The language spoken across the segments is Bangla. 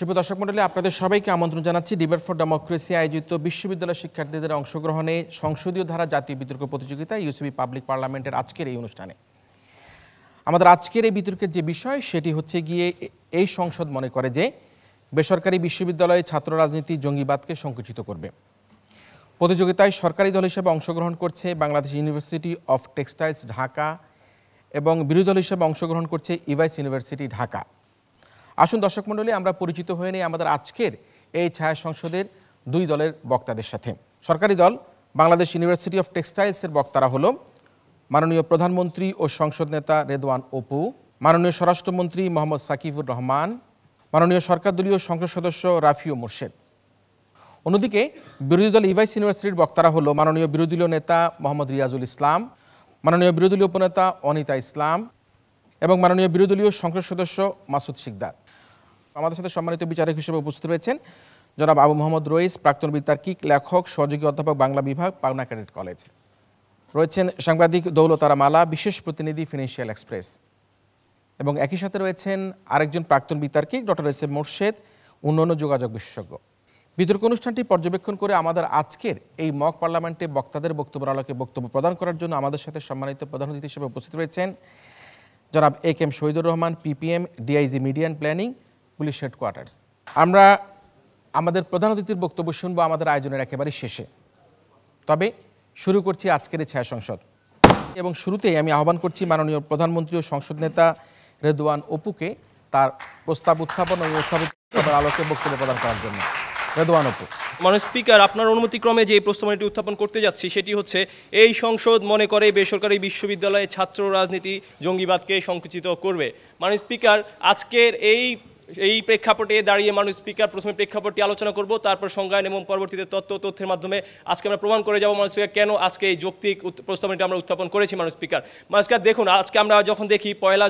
সুপ্রিয় দর্শক মণ্ডলী, আপনাদের সবাইকে আমন্ত্রণ জানাচ্ছি ডিবেট ফর ডেমোক্রেসি আয়োজিত বিশ্ববিদ্যালয় শিক্ষার্থীদের অংশগ্রহণে সংসদীয় ধারা জাতীয় বিতর্ক প্রতিযোগিতা ইউসিবি পাবলিক পার্লামেন্টের আজকের এই অনুষ্ঠানে। আমাদের আজকের এই বিতর্কের যে বিষয় সেটি হচ্ছে গিয়ে এই সংসদ মনে করে যে বেসরকারি বিশ্ববিদ্যালয়ে ছাত্র রাজনীতি জঙ্গিবাদকে সংকুচিত করবে। প্রতিযোগিতায় সরকারি দল হিসেবে অংশগ্রহণ করছে Bangladesh university of textiles Dhaka এবং বিরোধী দল হিসেবে অংশগ্রহণ করছে ইভাইস ইউনিভার্সিটি ঢাকা। আসুন দর্শক মণ্ডলী, আমরা পরিচিত হয়ে নিই আমাদের আজকের এই ছায়া সংসদের দুই দলের বক্তাদের সাথে। সরকারি দল বাংলাদেশ ইউনিভার্সিটি অফ টেক্সটাইলসের বক্তারা হলো মাননীয় প্রধানমন্ত্রী ও সংসদ নেতা রেদওয়ান অপু, মাননীয় স্বরাষ্ট্রমন্ত্রী মোহাম্মদ সাকিবুর রহমান, মাননীয় সরকার দলীয় সংসদ সদস্য রাফিউ মোর্শেদ। অন্যদিকে বিরোধী দল ইভাইস ইউনিভার্সিটির বক্তারা হলো মাননীয় বিরোধী দলীয় নেতা মোহাম্মদ রিয়াজুল ইসলাম, মাননীয় বিরোধী দলীয় উপনেতা অনিতা ইসলাম এবং মাননীয় বিরোধী দলীয় সংসদ সদস্য মাসুদ শিকদার। আমাদের সাথে সম্মানিত বিচারক হিসেবে উপস্থিত রয়েছেন জনাব আবু মোহাম্মদ রইস, প্রাক্তন বিতার্কিক, লেখক, সহযোগী অধ্যাপক, বাংলা বিভাগ, পাবনা ক্যাডেট কলেজ। রয়েছেন সাংবাদিক দৌলতারা মালা, বিশেষ প্রতিনিধি, ফিনান্সিয়াল এক্সপ্রেস। এবং একই সাথে রয়েছেন আরেকজন প্রাক্তন বিতার্কিক ডক্টর এস এম মোর্শেদ, উন্নয়ন যোগাযোগ বিশেষজ্ঞ। বিতর্ক অনুষ্ঠানটি পর্যবেক্ষণ করে আমাদের আজকের এই মক পার্লামেন্টে বক্তাদের বক্তব্যের আলোকে বক্তব্য প্রদান করার জন্য আমাদের সাথে সম্মানিত প্রধান অতিথি হিসেবে উপস্থিত রয়েছেন জনাব A K M Shahidur Rahman, PPM, DIG media and planning, police headquarters. আমরা আমাদের প্রধান অতিথির বক্তব্য শুনবো আমাদের আয়োজনের একেবারে শেষে। তবে শুরু করছি আজকের এই ছায়া সংসদ এবং শুরুতেই আমি আহ্বান করছি মাননীয় প্রধানমন্ত্রী ও সংসদ নেতা রেদওয়ান অপুকে তার প্রস্তাব উত্থাপন ও উত্থাপিত আলোকে বক্তব্য প্রদান করার জন্য। রেদওয়ান অপু। মাননীয় স্পিকার, আপনার অনুমতিক্রমে যে প্রস্তাবনাটি উত্থাপন করতে যাচ্ছি সেটি হচ্ছে এই সংসদ মনে করে বেসরকারি বিশ্ববিদ্যালয়ে ছাত্র রাজনীতি জঙ্গিবাদকে সংকুচিত করবে। মাননীয় স্পিকার, আজকের এই প্রেক্ষাপটে দাঁড়িয়ে মাননীয় স্পিকার প্রথমে প্রেক্ষাপটটি আলোচনা করব, তারপর সংজ্ঞান এবং পরবর্তীতে তথ্যের মাধ্যমে আজকে আমরা প্রমাণ করে যাব মাননীয় স্পিকার কেন আজকে এই যৌক্তিক প্রস্তাবনাটি আমরা উত্থাপন করেছি। মাননীয় স্পিকার, দেখুন, আজকে আমরা যখন দেখি পয়লা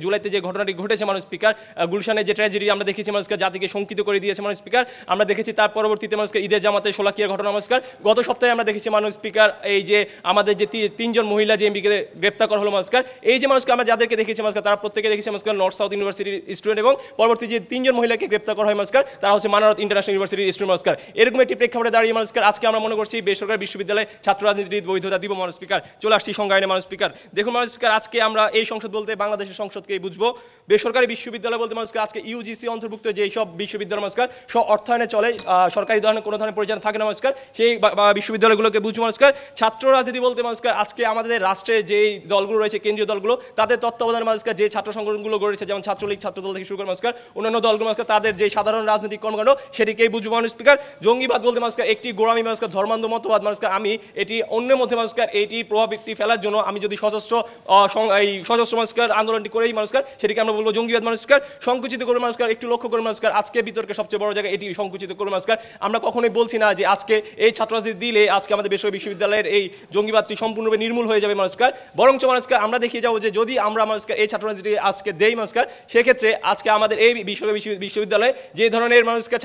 জুলাইতে যে ঘটনাটি ঘটেছে মাননীয় স্পিকার, গুলশানের যে ট্র্যাজেডি আমরা দেখেছি মাননীয় স্পিকার, জাতিকে শঙ্কিত করে দিয়েছে মাননীয় স্পিকার। আমরা দেখেছি তার পরবর্তীতে মাননীয় স্পিকার ঈদের জামাতে শোলাকিয়ার ঘটনা মাননীয় স্পিকার। গত সপ্তাহে আমরা দেখেছি মাননীয় স্পিকার এই যে আমাদের যে তিনজন মহিলা যে এমপিকে গ্রেপ্তার করা হলো মাননীয় স্পিকার, এই যে মাননীয় স্পিকার আমরা যাদেরকে দেখেছি মাননীয় স্পিকার তারা প্রত্যেকে দেখেছি মাননীয় স্পিকার নর্থ সাউথ ইউনিভার্সিটির স্টুডেন্ট এবং পরবর্তী যে তিনজন মহিলাকে গ্রেপ্তার করা হয় মাননীয় তারা হচ্ছে মানারত ইন্টারন্যাশনাল ইউনিভার্সিটির স্টুডেন্ট মাননীয় স্পিকার। এরকম একটি প্রেক্ষাপটে দাঁড়িয়ে মাননীয় স্পিকার আজকে আমরা মনে করছি বেসরকারি বিশ্ববিদ্যালয়ে ছাত্র রাজনীতির বৈধতা দিব মাননীয় স্পিকার। চলে আসছি সংজ্ঞায়নে মাননীয় স্পিকার। দেখুন মাননীয় স্পিকার, আজকে আমরা এই সংসদ বলতে বাংলাদেশের সংসদকেই বুঝবো। বেসরকারি বিশ্ববিদ্যালয় বলতে মাননীয় স্পিকার আজকে ইউজিসি অন্তর্ভুক্ত যে সব বিশ্ববিদ্যালয় মাননীয় স্পিকার স্ব অর্থায়নে চলে, সরকারি ধরনের কোনো ধরনের পরিচালনা থাকে না মাননীয় স্পিকার, সেই বিশ্ববিদ্যালয়গুলোকে বুঝবো মাননীয় স্পিকার। ছাত্র রাজনীতি বলতে মাননীয় স্পিকার আজকে আমাদের রাষ্ট্রের যেই দলগুলো রয়েছে, কেন্দ্রীয় দলগুলো, তাদের তত্ত্বাবধানে মাননীয় স্পিকার যে ছাত্র সংগঠনগুলো গড়েছে, যেমন ছাত্রলীগ, ছাত্রদল থেকে শুরু করে মাননীয় স্পিকার অন্যান্য দলগুলো মাননীয় স্পিকার তাদের যে সাধারণ রাজনৈতিক কর্মকাণ্ড সেটিকেই বুঝবো মাননীয় স্পিকার। জঙ্গিবাদ বলতে মাননীয় স্পিকার একটি গোড়ামি মাননীয় স্পিকার ধর্মান্ধ মতবাদ মাননীয় স্পিকার। আমি এটি অন্যের মধ্যে মাননীয় স্পিকার এটি প্রভাবটি ফেলার জন্য আমি যদি সশস্ত্র মাননীয় স্পিকার আন্দোলনটি করেই মাননীয় স্পিকার, সেটিকে আমরা বলবো জঙ্গিবাদ মাননীয় স্পিকার। সংকুচিত করে মাননীয় স্পিকার একটু লক্ষ্য করে মাননীয় স্পিকার, আজকে বিতর্কে সবচেয়ে বড় জায়গা এটি সংকুচিত করে মাননীয় স্পিকার। আমরা কখনোই বলছি না যে আজকে এই ছাত্র রাজনীতি দিলে আজকে আমাদের বেসরকারি বিশ্ববিদ্যালয়ের এই জঙ্গিবাদটি সম্পূর্ণরূপে নির্মূল হয়ে যাবে মাননীয় স্পিকার। বরঞ্চ মাননীয় স্পিকার আমরা দেখিয়ে যাবো যে যদি আমরা মাননীয় স্পিকার এই ছাত্র রাজনীতি আজকে দেই মাননীয় স্পিকার, সেক্ষেত্রে আজকে আমাদের এই বেসরকারি বিশ্ববিদ্যালয়ে যে ধরনের মাননীয় স্পিকার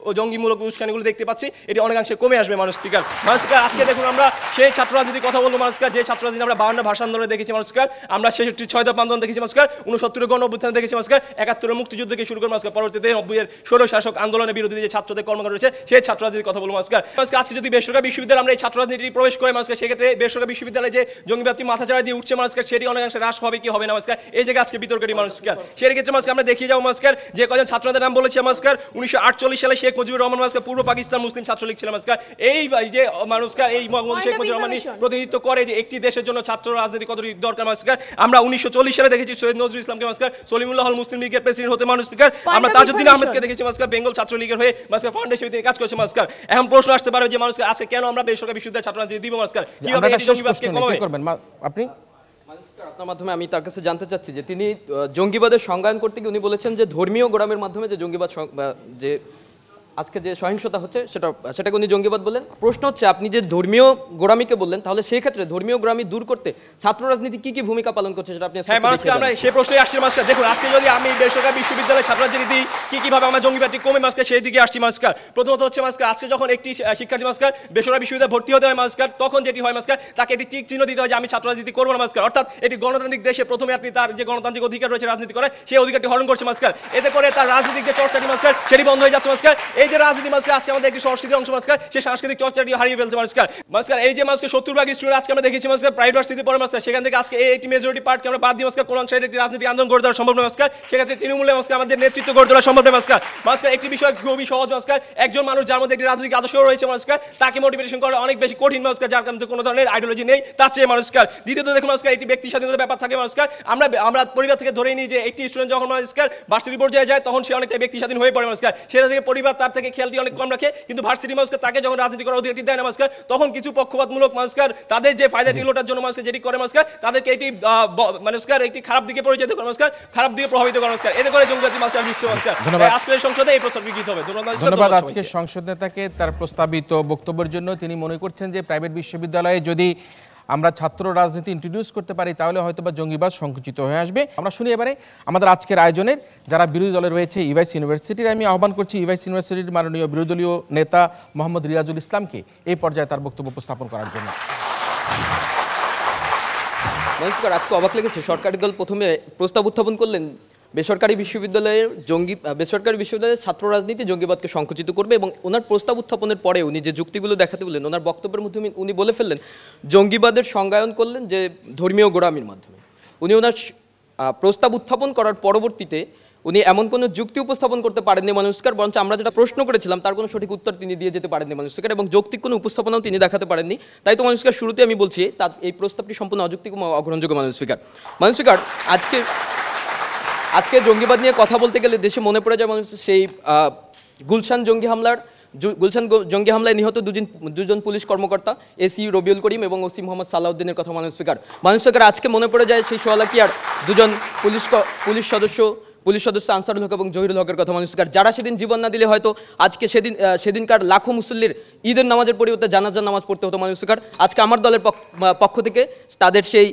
ও জঙ্গিমূলক উস্কানিগুলো দেখতে পাচ্ছি এটি অনেকাংশে কমে আসবে মাননীয় স্পিকার। মাননীয় স্পিকার, আজকে দেখুন আমরা সেই ছাত্র রাজনীতির কথা বলবো মাননীয় স্পিকার, যে ছাত্র রাজনীতি আমরা 52 ভাষা আন্দোলনে দেখেছি মাননীয় স্পিকার, আমরা 66 6 দফা আন্দোলন দেখেছি মাননীয় স্পিকার, 69 গণ অভ্যুত্থান দেখেছি মাননীয় স্পিকার, 71 মুক্তিযুদ্ধকে শুরু করে মাননীয় স্পিকার, পরবর্তীতে 90 স্বৈর শাসক আন্দোলনের বিরোধী যে ছাত্রদের কর্মকাণ্ড রয়েছে সেই ছাত্র রাজনীতির কথা বলবো মাননীয় স্পিকার। আজকে যদি বেসরকারি বিশ্ববিদ্যালয়ে আমরা এই ছাত্র রাজনীতি প্রবেশ করে মাননীয় স্পিকার, সেক্ষেত্রে বেসরকারি বিশ্ববিদ্যালয়ে যে জঙ্গিবাদটি মাথাচাড়া দিয়ে উঠছে মাননীয় স্পিকার, সেটি অনেকাংশে হ্রাস হবে কি হবে না মাননীয় স্পিকার, এই জায়গায় আজকে বিতর্কটি মাননীয় স্পিকার। সেই ক্ষেত্রে মাননীয় স্পিকার আমরা দেখিয়ে যাবো মাননীয় স্পিকার যে কয়েকজন ছাত্রদের নাম বলেছি মাননীয় স্পিকার, 1948 সালে শেখ মুজিবুর রহমান মাননীয় স্পিকার পূর্ব পাকিস্তান মুসলিম ছাত্রলীগ ছিল মাননীয় স্পিকার। এই যে মাননীয় স্পিকার এই বঙ্গবন্ধু শেখ মুজিবুর রহমান প্রতিনিধিত্ব করে যে একটি দেশের জন্য ছাত্র রাজনীতি কতটি দরকার মাননীয় স্পিকার। আমরা 1940 সালে দেখেছি সৈয়দ নজরুল ইসলামকে মাননীয় স্পিকার সলিমুল্লাহ মুসলিম লীগের প্রেসিডেন্ট হতে মাননীয় স্পিকার। আমরা তাজউদ্দিন আহমেদকে দেখেছি মাননীয় স্পিকার বেঙ্গল ছাত্রলীগের হয়ে মাননীয় স্পিকার ফাউন্ডেশন থেকে কাজ করেছে মাননীয় স্পিকার। এখন প্রশ্ন আসতে পারে যে মাননীয় স্পিকার আজকে কেন আমরা বেসরকারি বিশ্ববিদ্যালয়ে ছাত্র রাজনীতি দিব মাননীয় স্পিকার, কিভাবে এই জঙ্গিবাদকে করবেন আপনি? আপনার মাধ্যমে আমি তার কাছে জানতে চাচ্ছি যে তিনি জঙ্গিবাদের সংজ্ঞায়ন করতে গিয়ে উনি বলেছেন যে ধর্মীয় গোড়ামের মাধ্যমে যে জঙ্গিবাদ যে আজকে যে সহিংসতা হচ্ছে সেটাকে উনি জঙ্গিবাদ বললেন। প্রশ্ন হচ্ছে, আপনি যে ধর্মীয় গোড়ামিকে বললেন, তাহলে সেই ক্ষেত্রে ধর্মীয় গোড়ামি দূর করতে ছাত্র রাজনীতি কি ভূমিকা পালন করছে সেটা আপনি হ্যাঁ মানুষকে আমরা সেই প্রশ্নে আসছি মানুষকে। দেখুন আজকে যদি আমি বেসরকারি বিশ্ববিদ্যালয়ের ছাত্র রাজনীতি কিভাবে আমরা জঙ্গিবাদটি কমে মানুষকে সেই দিকে আসছি মানুষকে। প্রথমত হচ্ছে মানুষকে আজকে যখন একটি শিক্ষার্থী মানুষকে বেসরকারি বিশ্ববিদ্যালয়ে ভর্তি হতে হয় মানুষকে, তখন যেটি হয় মানুষকে তাকে একটি টিক চিহ্ন দিতে হয় যে আমি ছাত্র রাজনীতি করবো না মানুষকে। অর্থাৎ এটি গণতান্ত্রিক দেশে প্রথমে আপনি তার যে গণতান্ত্রিক অধিকার রয়েছে রাজনীতি করে সেই অধিকারটি হরণ করছে মানুষকে। এতে করে তার রাজনৈতিক যে চর্চাটি মানুষকে সেটি বন্ধ হয়ে যাচ্ছে মানুষকে। এই যে রাজনীতি মানুষকে আজকে আমাদের একটি সংস্কৃতির অংশ মানুষকে, সেই সাংস্কৃতিক চর্চাটি হারিয়ে ফেলছে মানুষকে। এই যে মানুষকে 70% স্টুডেন্ট আজকে আমরা দেখেছি মানুষকে প্রাইভেট ভার্সিটি পড়ে মানুষকে, সেখান থেকে আজকে একটি মেজরিটি পার্টকে আমরা বাদ দিয়ে মানুষকে কোন অংশের একটি রাজনীতি আন্দোলন গড়ে দেওয়া সম্ভব নয় মানুষকে। সেক্ষেত্রে তৃণমূলে মানুষকে আমাদের নেতৃত্ব গড়ে তোলা সম্ভব নয় মানুষকে। মানুষকে একটি বিষয় খুবই সহজ মানুষকে, একজন মানুষ যার মধ্যে একটি রাজনৈতিক আদর্শ রয়েছে মানুষকে তাকে মোটিভেশন করা অনেক বেশি কঠিন মানুষকে, যার কারণে কোনো ধরনের আইডিওলজি নেই তার চেয়ে মানুষকে। দ্বিতীয়ত দেখুন মানুষকে একটি ব্যক্তি স্বাধীনতার ব্যাপার থাকে মানুষকে। আমরা পরিবার থেকে ধরে নিই যে একটি স্টুডেন্ট যখন মানুষকে ভার্সিটি পর্যায়ে যায় তখন সে অনেকটা ব্যক্তি স্বাধীন হয়ে পড়ে মানুষকে। সেটা থেকে পরিবার তার থেকে খেয়ালটি অনেক কম রাখে, কিন্তু ভার্সিটি মানুষকে তাকে যখন রাজনীতি করার অধিকারটি দেয় না মানুষকে, তখন কিছু পক্ষপাতমূলক মানুষকে তাদের যে ফায়দাটিগুলোটার জন্য মানুষকে যেটি করে মানুষকে তাদেরকে এটি মানুষকে একটি খারাপ দিকে পরিচিত করে মানুষকে, খারাপ দিকে প্রভাবিত করে মানুষকে। এতে করে জঙ্গিবাদী মানুষ দিচ্ছে মানুষকে। আজকের সংসদে এই প্রস্তাব গৃহীত হবে। ধন্যবাদ আজকের সংসদ নেতাকে তার প্রস্তাবিত বক্তব্যের জন্য। তিনি মনে করছেন যে প্রাইভেট বিশ্ববিদ্যালয়ে যদি আমরা ছাত্র রাজনীতি ইন্ট্রোডিউস করতে পারি তাহলে হয়তোবা জঙ্গিবাদ সংকুচিত হয়ে আসবে। আমরা শুনি এবারে আমাদের আজকের আয়োজনের যারা বিরোধী দলে রয়েছে ইউএস ইউনিভার্সিটির। আমি আহ্বান করছি ইউএস ইউনিভার্সিটির মাননীয় বিরোধী দলীয় নেতা মোহাম্মদ রিয়াজুল ইসলামকে এই পর্যায়ে তার বক্তব্য উপস্থাপন করার জন্য। নমস্কার। আজকে অবাক লেগেছে, সরকারি দল প্রথমে প্রস্তাব উত্থাপন করলেন বেসরকারি বিশ্ববিদ্যালয়ের ছাত্র রাজনীতি জঙ্গিবাদকে সংকুচিত করবে, এবং ওনার প্রস্তাব উত্থাপনের পরে উনি যে যুক্তিগুলো দেখাতে বললেন ওনার বক্তব্যের মধ্যে উনি বলে ফেললেন জঙ্গিবাদের সংজ্ঞায়ন করলেন যে ধর্মীয় গোড়ামির মাধ্যমে। উনি ওনার প্রস্তাব উত্থাপন করার পরবর্তীতে উনি এমন কোনো যুক্তি উপস্থাপন করতে পারেননি মানুষকার, বরঞ্চ আমরা যেটা প্রশ্ন করেছিলাম তার কোনো সঠিক উত্তর তিনি দিয়ে যেতে পারেননি মানুষকার, এবং যৌক্তিক কোনো উপস্থাপনাও তিনি দেখাতে পারেননি। তাই তো মানুষকার শুরুতে আমি বলছি তার এই প্রস্তাবটি সম্পূর্ণ অযৌক্তিক এবং অগ্রহণযোগ্য। মানুষকার আজকে জঙ্গিবাদ নিয়ে কথা বলতে গেলে দেশে মনে পড়ে যায় মানুষ সেই গুলশান জঙ্গি হামলায় নিহত দুজন পুলিশ কর্মকর্তা এসি রবিউল করিম এবং ওসি মোহাম্মদ সালাউদ্দিনের কথা। মানুষকার আজকে মনে পড়ে যায় সেই সোয়ালাকিয়ার দুজন পুলিশ সদস্য আনসারুল হক এবং জহিরুল হকের কথা। মানুষকার যারা সেদিন জীবন না দিলে হয়তো আজকে সেদিনকার লাখো মুসল্লির ঈদের নামাজের পরিবর্তে জানাজার নামাজ পড়তে হতো মানুষকার। আজকে আমার দলের পক্ষ থেকে তাদের সেই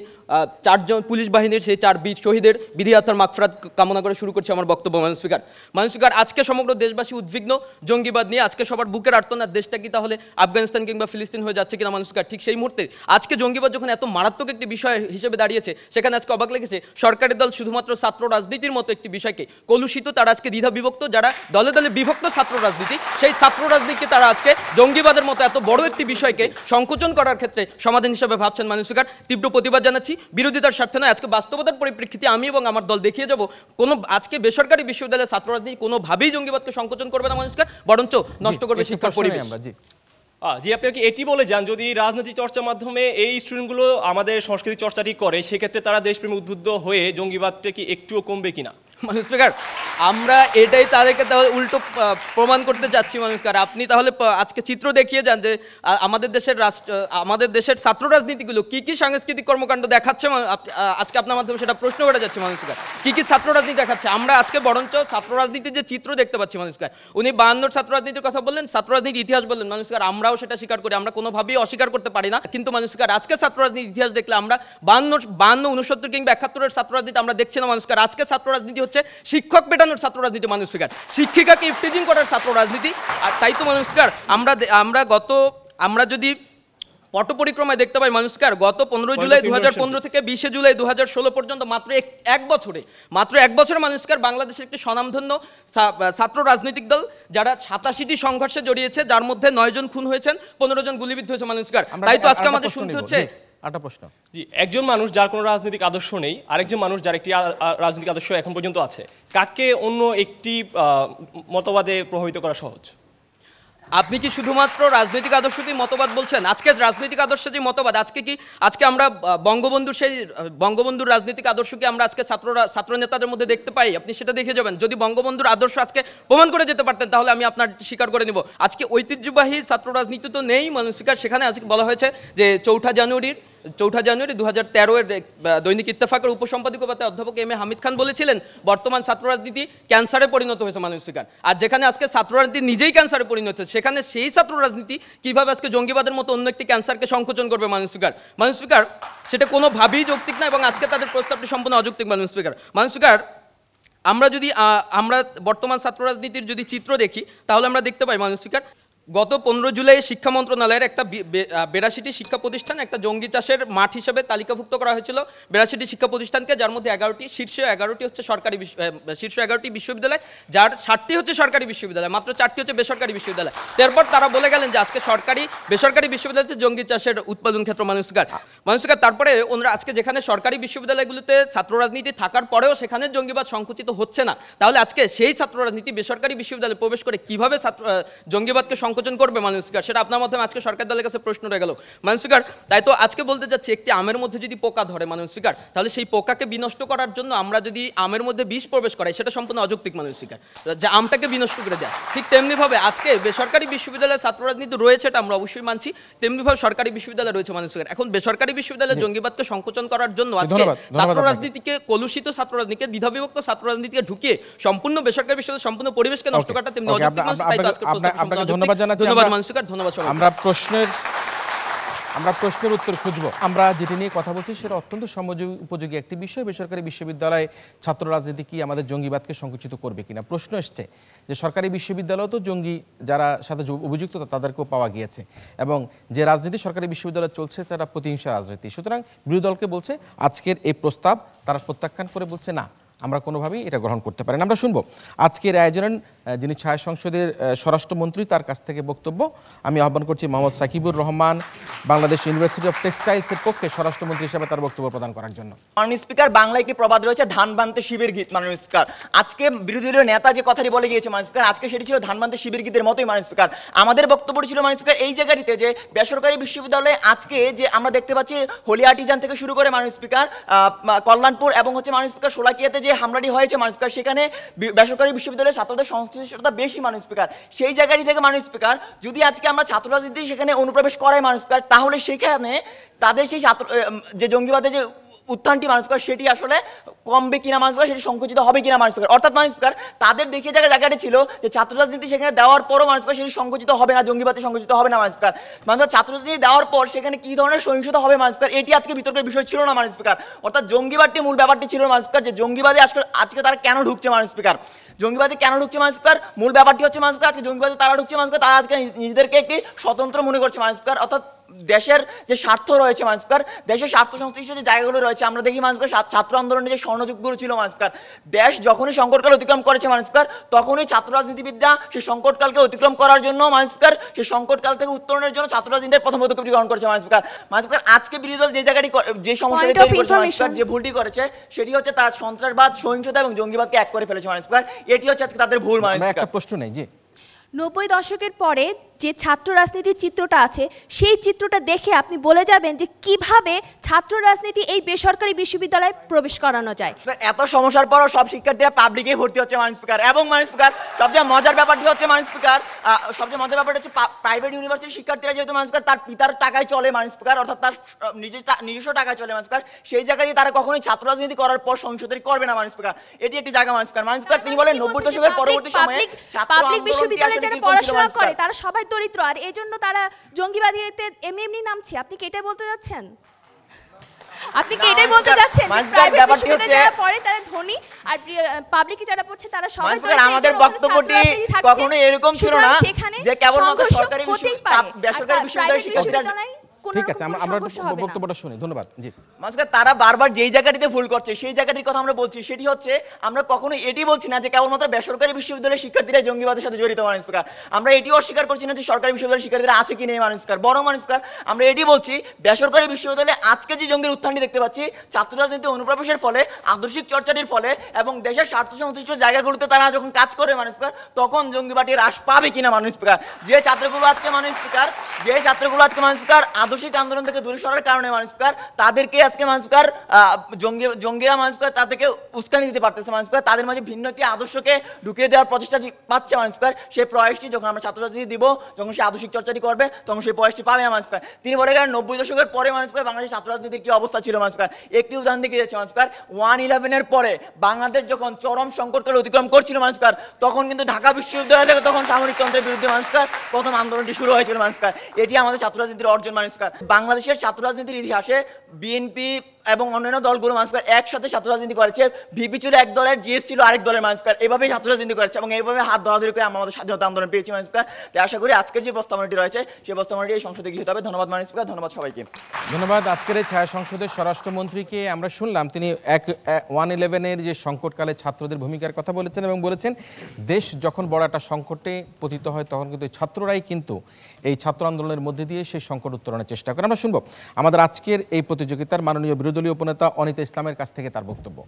4 জন পুলিশ বাহিনীর সেই 4 বীর শহীদের বিধি আত্মার মাগফিরাত কামনা করে শুরু করছে আমার বক্তব্য। মানুষকার আজকে সমগ্র দেশবাসী উদ্বিগ্ন জঙ্গিবাদ নিয়ে। আজকে সবার বুকের আর্তনাদ, দেশটা কি তাহলে আফগানিস্তান কিংবা ফিলিস্তিন হয়ে যাচ্ছে কিনা মানুষকার। ঠিক সেই মুহূর্তে আজকে জঙ্গিবাদ যখন এত মারাত্মক একটি বিষয় হিসেবে দাঁড়িয়েছে, সেখানে আজকে অবাক লেগেছে সরকারি দল শুধুমাত্র ছাত্র রাজনীতির মতো একটি বিষয়কে কলুষিত, তারা আজকে দ্বিধা বিভক্ত, যারা দলে দলে বিভক্ত ছাত্র রাজনীতি, সেই ছাত্র রাজনীতিকে তারা আজকে জঙ্গিবাদের মতো এত বড় একটি বিষয়কে সংকোচন করার ক্ষেত্রে সমাধান হিসেবে ভাবছেন। মানুষকার তীব্র প্রতিবাদ জানাচ্ছি। বিরোধিতার স্বার্থে নয়, আজকে বাস্তবতার পরিপ্রেক্ষিতে আমি এবং আমার দল দেখিয়ে যাব আজকে বেসরকারি বিশ্ববিদ্যালয়ের ছাত্র রাজনীতি কোনোভাবেই জঙ্গিবাদকে সংকোচন করবে না মানুষকার, বরঞ্চ নষ্ট করবে শিক্ষার পরিবেশ। জি, আপনি কি এটি বলে যান যদি রাজনীতি চর্চার মাধ্যমে এই স্টুডেন্টগুলো আমাদের সংস্কৃতি চর্চাটি করে সেক্ষেত্রে তারা দেশপ্রেমে উদ্বুদ্ধ হয়ে জঙ্গিবাদটা কি একটুও কমবে কিনা? মানুষকার আমরা এটাই তাদেরকে তাহলে উল্টো প্রমাণ করতে যাচ্ছি। মানুষকার আপনি তাহলে আজকে চিত্র দেখিয়ে যান যে আমাদের দেশের ছাত্র রাজনীতিগুলো কি কি সাংস্কৃতিক কর্মকাণ্ড দেখাচ্ছে। আজকে আপনার মাধ্যমে সেটা প্রশ্ন করে যাচ্ছে মানুষকার, কি কি ছাত্র রাজনীতি দেখাচ্ছে। আমরা আজকে বরঞ্চ ছাত্র রাজনীতির যে চিত্র দেখতে পাচ্ছি মানুষকার, উনি 52 ছাত্র রাজনীতির কথা বললেন, ছাত্র রাজনীতির ইতিহাস বললেন মানুষকার, আমরাও সেটা স্বীকার করি, আমরা কোনোভাবেই অস্বীকার করতে পারি না। কিন্তু মানুষকার আজকে ছাত্র রাজনীতির ইতিহাস দেখলে আমরা 52, 69 কিংবা 71 ছাত্র রাজনীতি আমরা দেখছি না মানুষকার। আজকে ছাত্র রাজনীতি হচ্ছে শিক্ষক পেটানোর ছাত্র রাজনীতি মানুষকার, শিক্ষিকাকে ইফটিজিং করার ছাত্র রাজনীতি। আর তাই তো মানুষকার আমরা যদি পট পরিক্রমায় দেখতে পাই মানুষকার, গত 15 জুলাই 2015 থেকে 20 জুলাই 2016 পর্যন্ত মাত্র এক বছরে মানুষকার বাংলাদেশের একটি স্বনামধন্য ছাত্র রাজনৈতিক দল যারা 87টি সংঘর্ষে জড়িয়েছে, যার মধ্যে 9 জন খুন হয়েছেন, 15 জন গুলিবিদ্ধ হয়েছে মানুষকার। তাই তো আজকে আমাদের শুনতে হচ্ছে প্রশ্ন। জি, একজন মানুষ যার কোনো রাজনৈতিক আদর্শ নেই, আরেকজন মানুষ যার একটি রাজনৈতিক আদর্শ এখন পর্যন্ত আছে, কাকে অন্য একটি মতবাদে প্রভাবিত করা সহজ? আপনি কি শুধুমাত্র রাজনৈতিক আদর্শকেই মতবাদ বলছেন? আজকে রাজনৈতিক আদর্শ যে মতবাদ, আজকে আমরা বঙ্গবন্ধুর রাজনৈতিক আদর্শকে আমরা আজকে ছাত্র নেতাদের মধ্যে দেখতে পাই। আপনি সেটা দেখে যাবেন। যদি বঙ্গবন্ধুর আদর্শ আজকে প্রমাণ করে যেতে পারতেন তাহলে আমি আপনার স্বীকার করে নিব। আজকে ঐতিহ্যবাহী ছাত্র রাজনীতি তো নেই মানুষকার। সেখানে আজকে বলা হয়েছে যে 4 জানুয়ারির 4 জানুয়ারি 2013-এর দৈনিক ইত্তেফাকের উপসম্পাদক পদে অধ্যাপক এম এ হামিদ খান বলেছিলেন বর্তমান ছাত্র রাজনীতি ক্যান্সারে পরিণত হয়েছে মাননীয় স্পিকার। আর যেখানে আজকে ছাত্র রাজনীতি নিজেই ক্যান্সারে পরিণত হচ্ছে, সেখানে সেই ছাত্র রাজনীতি কিভাবে আজকে জঙ্গিবাদের মতো অন্য একটি ক্যান্সারকে সংকোচন করবে মাননীয় স্পিকার? মাননীয় স্পিকার, সেটা কোনোভাবেই যৌক্তিক না এবং আজকে তাদের প্রস্তাবটি সম্পূর্ণ অযৌক্তিক মাননীয় স্পিকার। মাননীয় স্পিকার, আমরা বর্তমান ছাত্র রাজনীতির যদি চিত্র দেখি তাহলে আমরা দেখতে পাই মাননীয় স্পিকার, গত 15 জুলাই শিক্ষা মন্ত্রণালয়ের একটা 82টি শিক্ষা প্রতিষ্ঠান একটা জঙ্গি চাষের মাঠ হিসেবে তালিকাভুক্ত করা হয়েছিল। 82টি শিক্ষা প্রতিষ্ঠানকে, যার মধ্যে 11টি শীর্ষ 11টি হচ্ছে শীর্ষ 11টি বিশ্ববিদ্যালয়, যার 7টি হচ্ছে সরকারি বিশ্ববিদ্যালয়, মাত্র 4টি হচ্ছে বেসরকারি বিশ্ববিদ্যালয়। তারপর তারা বলে গেলেন যে আজকে বেসরকারি বিশ্ববিদ্যালয় হচ্ছে জঙ্গি চাষের উৎপাদন ক্ষেত্র মাননীয় স্পিকার। তারপরে ওনারা আজকে যেখানে সরকারি বিশ্ববিদ্যালয়গুলোতে ছাত্র রাজনীতি থাকার পরেও সেখানে জঙ্গিবাদ সংকুচিত হচ্ছে না, তাহলে আজকে সেই ছাত্র রাজনীতি বেসরকারি বিশ্ববিদ্যালয়ে প্রবেশ করে কিভাবে জঙ্গিবাদকে সংকোচন করবে মাননীয় স্পিকার? সেটা আপনার মাধ্যমে আজকে সরকার দলের কাছে প্রশ্ন রয়ে গেল মাননীয় স্পিকার। তাই তো আজকে বলতে যাচ্ছি, একটি আমের মধ্যে যদি পোকা ধরে মাননীয় স্পিকার, তাহলে সেই পোকাকে বিনষ্ট করার জন্য আমরা যদি আমের মধ্যে বিষ প্রবেশ করাই, সেটা সম্পূর্ণ অযৌক্তিক মাননীয় স্পিকার, যে আমটাকে বিনষ্ট করে যায়। ঠিক তেমনিভাবে আজকে বেসরকারি বিশ্ববিদ্যালয়ে ছাত্র রাজনীতি রয়েছে, এটা আমরা অবশ্যই মানছি, তেমনিভাবে সরকারি বিশ্ববিদ্যালয় রয়েছে মাননীয় স্পিকার। এখন বেসরকারি বিশ্ববিদ্যালয়ে জঙ্গিবাদকে সংকোচন করার জন্য আজকে ছাত্র রাজনীতিকে, কলুষিত ছাত্র রাজনীতিকে, দ্বিধাবিভক্ত ছাত্র রাজনীতিকে ঢুকিয়ে সম্পূর্ণ বেসরকারি বিশ্ববিদ্যালয় সম্পূর্ণ পরিবেশকে নষ্ট করাটা তেমনি অযৌক্তিক। ধন্যবাদ জানাচ্ছি। ধন্যবাদ মাননীয় স্পিকার, ধন্যবাদ। আমরা প্রশ্নের উত্তর খুঁজব। আমরা যেটি নিয়ে কথা বলছি সেটা অত্যন্ত উপযোগী একটি বিষয়। বেসরকারি বিশ্ববিদ্যালয়ে ছাত্র রাজনীতি কি আমাদের জঙ্গিবাদকে সংকুচিত করবে কিনা? প্রশ্ন এসছে যে সরকারি বিশ্ববিদ্যালয় তো জঙ্গি যারা সাথে অভিযুক্ত তাদেরকেও পাওয়া গিয়েছে, এবং যে রাজনীতি সরকারি বিশ্ববিদ্যালয়ে চলছে তারা প্রতিহিংসা রাজনীতি। সুতরাং বিরোধী দলকে বলছে আজকের এই প্রস্তাব তারা প্রত্যাখ্যান করে বলছে না, আমরা কোনোভাবেই এটা গ্রহণ করতে পারি না। আমরা শুনবো আজকের আয়োজনের যিনি ছায়া সংসদের স্বরাষ্ট্রমন্ত্রী, তার কাছ থেকে বক্তব্য। আমি আহ্বান করছি মোহাম্মদ সাকিবুর রহমান, বাংলাদেশ ইউনিভার্সিটি অফ টেক্সটাইলসের পক্ষে স্বরাষ্ট্রমন্ত্রী হিসেবে তার বক্তব্য প্রদান করার জন্য। মাননীয় স্পিকার, বাংলা একটি প্রবাদ রয়েছে, ধান বানতে শিবের গীত। মাননীয় স্পিকার, আজকে বিরোধী দলীয় নেতা যে কথাটি বলে গিয়েছে মাননীয় স্পিকার, আজকে সেটি ছিল ধান বানতে শিবের গীতের মতোই মাননীয় স্পিকার। আমাদের বক্তব্য ছিল মাননীয় স্পিকার এই জায়গাটিতে যে বেসরকারি বিশ্ববিদ্যালয়ে আজকে যে আমরা দেখতে পাচ্ছি হলি আর্টিজান থেকে শুরু করে মাননীয় স্পিকার কল্যাণপুর এবং হচ্ছে মাননীয় স্পিকার শোলাকিয়াতে যে হামলাটি হয়েছে মাননীয় স্পিকার, সেখানে বেসরকারি বিশ্ববিদ্যালয়ের ছাত্রদের সংশ্লিষ্টতা বেশি মাননীয় স্পিকার। সেই জায়গাটি থেকে মাননীয় স্পিকার যদি আজকে আমরা ছাত্র রাজনীতি সেখানে অনুপ্রবেশ করাই মাননীয় স্পিকার, তাহলে সেখানে তাদের সেই ছাত্র যে জঙ্গিবাদের যে উত্থানটি মাননীয় স্পিকার সেটি আসলে কমবে কিনা মাননীয় স্পিকার, সেটি সংকুচিত হবে কিনা মাননীয় স্পিকার। অর্থাৎ মাননীয় স্পিকার তাদের দেখিয়ে জায়গাটি ছিল যে ছাত্র রাজনীতি সেখানে দেওয়ার পরও মাননীয় স্পিকার সেটি সংকুচিত হবে না, জঙ্গিবাদে সংকুচিত হবে না মাননীয় স্পিকার। মাননীয় ছাত্র রাজনীতি দেওয়ার পর সেখানে কি ধরনের সহিংসতা হবে মাননীয় স্পিকার, এটি আজকে বিতর্কের বিষয় ছিল না মাননীয় স্পিকার। অর্থাৎ জঙ্গিবাদটি মূল ব্যাপারটি ছিল মাননীয় স্পিকার, যে জঙ্গিবাদে আজকে তারা কেন ঢুকছে মাননীয় স্পিকার, জঙ্গিবাদী কেন ঢুকছে মাননীয় স্পিকার, মূল ব্যাপারটি হচ্ছে মাননীয় স্পিকার আজকে জঙ্গিবাদী তারা ঢুকছে মাননীয় স্পিকার, তারা আজকে নিজেদেরকে একটি স্বতন্ত্র মনে করছে মাননীয় স্পিকার। অর্থাৎ দেশের যে স্বার্থ রয়েছে মাননীয় স্পিকার, দেশের স্বার্থ সংশ্লিষ্ট যে জায়গাগুলো রয়েছে, আমরা দেখি মাননীয় স্পিকার ছাত্র আন্দোলনের যে স্বর্ণযুগগুলো ছিল মাননীয় স্পিকার, দেশ যখনই সংকটকাল অতিক্রম করেছে মাননীয় স্পিকার, তখনই ছাত্র রাজনীতিবিদরা সেই সংকটকালকে অতিক্রম করার জন্য মাননীয় স্পিকার, সেই সংকটকাল থেকে উত্তরণের জন্য ছাত্র রাজনীতির প্রথম পদক্ষেপটি গ্রহণ করেছে মাননীয় স্পিকার। মাননীয় স্পিকার আজকে বিরোধী দল যে জায়গাটি যে সমস্যাটি তৈরি করেছে মাননীয় স্পিকার, যে ভুলটি করেছে সেটি হচ্ছে তারা সন্ত্রাসবাদ, সহিংসতা এবং জঙ্গিবাদকে এক করে ফেলেছে মাননীয় স্পিকার। এটি হচ্ছে আজকে তাদের ভুল মাননীয় স্পিকার। একটা প্রশ্ন নেই যে 90 দশকের পরে যে ছাত্র রাজনীতির চিত্রটা আছে, সেই চিত্রটা দেখে আপনি বলে যাবেন যে কিভাবে ছাত্র রাজনীতি এই বেসরকারি বিশ্ববিদ্যালয়ে প্রবেশ করানো যায়। এত সমস্যার পরও সব শিক্ষার্থীরা পাবলিকে ভর্তি হচ্ছে মাননীয় স্পিকার। এবং মাননীয় স্পিকার সবচেয়ে মজার ব্যাপারটি হচ্ছে মাননীয় স্পিকার, সবচেয়ে মজার ব্যাপারটা হচ্ছে প্রাইভেট ইউনিভার্সিটির শিক্ষার্থীরা যেহেতু মাননীয় স্পিকার তার পিতার টাকায় চলে মাননীয় স্পিকার, অর্থাৎ তার নিজস্ব টাকায় চলে মাননীয় স্পিকার, সেই জায়গায় তারা কখনোই ছাত্র রাজনীতি করার পর সংশোধনী করবে না মাননীয় স্পিকার। এটি একটি জায়গা মাননীয় স্পিকার। মাননীয় স্পিকার তিনি বলেন 90 দশকের পরবর্তী সময়ে পাবলিক বিশ্ববিদ্যালয়ে যারা পড়াশোনা করে তারা সবাই দরিদ্র, আর এই জন্য তারা জঙ্গিবাদীতে এমনি নামছে। আপনি কি এটাই বলতে যাচ্ছেন? আপনি কি এটাই বলতে যাচ্ছেন প্রাইভেট বিশ্ববিদ্যালয়ে যারা পড়ে তারা ধনী, আর পাবলিকে যারা পড়ছে তারা সবাই দরিদ্র? আমাদের বক্তব্যটি কখনো এরকম ছিল না যে কেবলমাত্র সরকারি বেসরকারি বিশ্ববিদ্যালয়ের শিক্ষার্থীরা। ঠিক আছে, আমরা বক্তব্যটা শুনি। ধন্যবাদ। জি মাননীয় তারা বারবার যেই জায়গাটিতে ভুল করছে সেই জায়গাটির কথা আমরা বলছি, সেটি হচ্ছে আমরা কখনো এটি বলছি না যে কেবলমাত্র বেসরকারি বিশ্ববিদ্যালয়ের শিক্ষার্থীরা জঙ্গিবাদের সাথে জড়িত মাননীয় স্পিকার। আমরা এটিও অস্বীকার করছি না যে সরকারি বিশ্ববিদ্যালয়ের শিক্ষার্থীরা আছে কি নেই মাননীয় স্পিকার। বরং মাননীয় স্পিকার আমরা এটি বলছি বেসরকারি বিশ্ববিদ্যালয়ে আজকে যে জঙ্গির উত্থানটি দেখতে পাচ্ছি, ছাত্র রাজনীতি অনুপ্রবেশের ফলে, আদর্শিক চর্চাটির ফলে এবং দেশের স্বার্থ সংশ্লিষ্ট জায়গাগুলোতে তারা যখন কাজ করে মাননীয় স্পিকার, তখন জঙ্গিবাদী হ্রাস পাবে কিনা মাননীয় স্পিকার। যে ছাত্রগুলো আজকে মাননীয় স্পিকার মাননীয় স্পিকার আদর্শিক আন্দোলন থেকে দূরে সরার কারণে মানুষকার তাদেরকে আজকে মানুষকার জঙ্গিরা মানুষকার তাদেরকে উস্কানি দিতে পারতেছে মানুষকার, তাদের মাঝে ভিন্ন একটি আদর্শকে ঢুকিয়ে দেওয়ার প্রচেষ্টা পাচ্ছে মানুষকার। সেই প্রয়াসটি যখন আমরা ছাত্রছাত্রী দিব, যখন সে আদর্শিক চর্চাটি করবে, তখন সেই প্রয়াসটি পাবে না মানুষকার। তিনি বলে গেলেন 90 দশকের পরে মানুষকার বাংলাদেশের ছাত্র রাজনীতির কি অবস্থা ছিল মানুষকার। একটি উদাহরণ দিকে যাচ্ছে মানুষকার, 1/11-এর পরে বাংলাদেশ যখন চরম সংকটকাল অতিক্রম করছিল মানুষকার, তখন কিন্তু ঢাকা বিশ্ববিদ্যালয় থেকে তখন সামরিকতন্ত্রের বিরুদ্ধে মানুষকার প্রথম আন্দোলনটি শুরু হয়েছিল মানুষকার। এটি আমাদের ছাত্র রাজনীতির অর্জন মানুষকার। বাংলাদেশের ছাত্র রাজনীতির ইতিহাসে বিএনপি এবং অন্যান্য দলগুলো মানুষকার একসাথে ছাত্র রাজনীতি করেছে। ভিপি ছিল এক দলের, জিএস ছিল আরেক দলের মানুষকার, এভাবেই ছাত্র রাজনীতি করেছে এবং এইভাবে হাত ধরাধরি করে আমাদের স্বাধীনতা আন্দোলন পেয়েছি মানুষকার। তাই আশা করি আজকের যে প্রস্তাবনাটি রয়েছে সেই প্রস্তাবনাটি এই সংসদে গৃহীত হবে। ধন্যবাদ মানুষকার, ধন্যবাদ সবাইকে। ধন্যবাদ। আজকের এই ছায়া সংসদের স্বরাষ্ট্রমন্ত্রীকে আমরা শুনলাম, তিনি 1/11-এর যে সংকটকালে ছাত্রদের ভূমিকার কথা বলেছেন এবং বলেছেন দেশ যখন বড় একটা সংকটে পতিত হয় তখন কিন্তু ছাত্ররাই কিন্তু এই ছাত্র আন্দোলনের মধ্যে দিয়ে সেই সংকট উত্তরণের চেষ্টা করে। আমরা শুনবো আমাদের আজকের এই প্রতিযোগিতার মাননীয় বিরোধী দলীয় উপনেতা অনিতা ইসলামের কাছ থেকে তার বক্তব্য।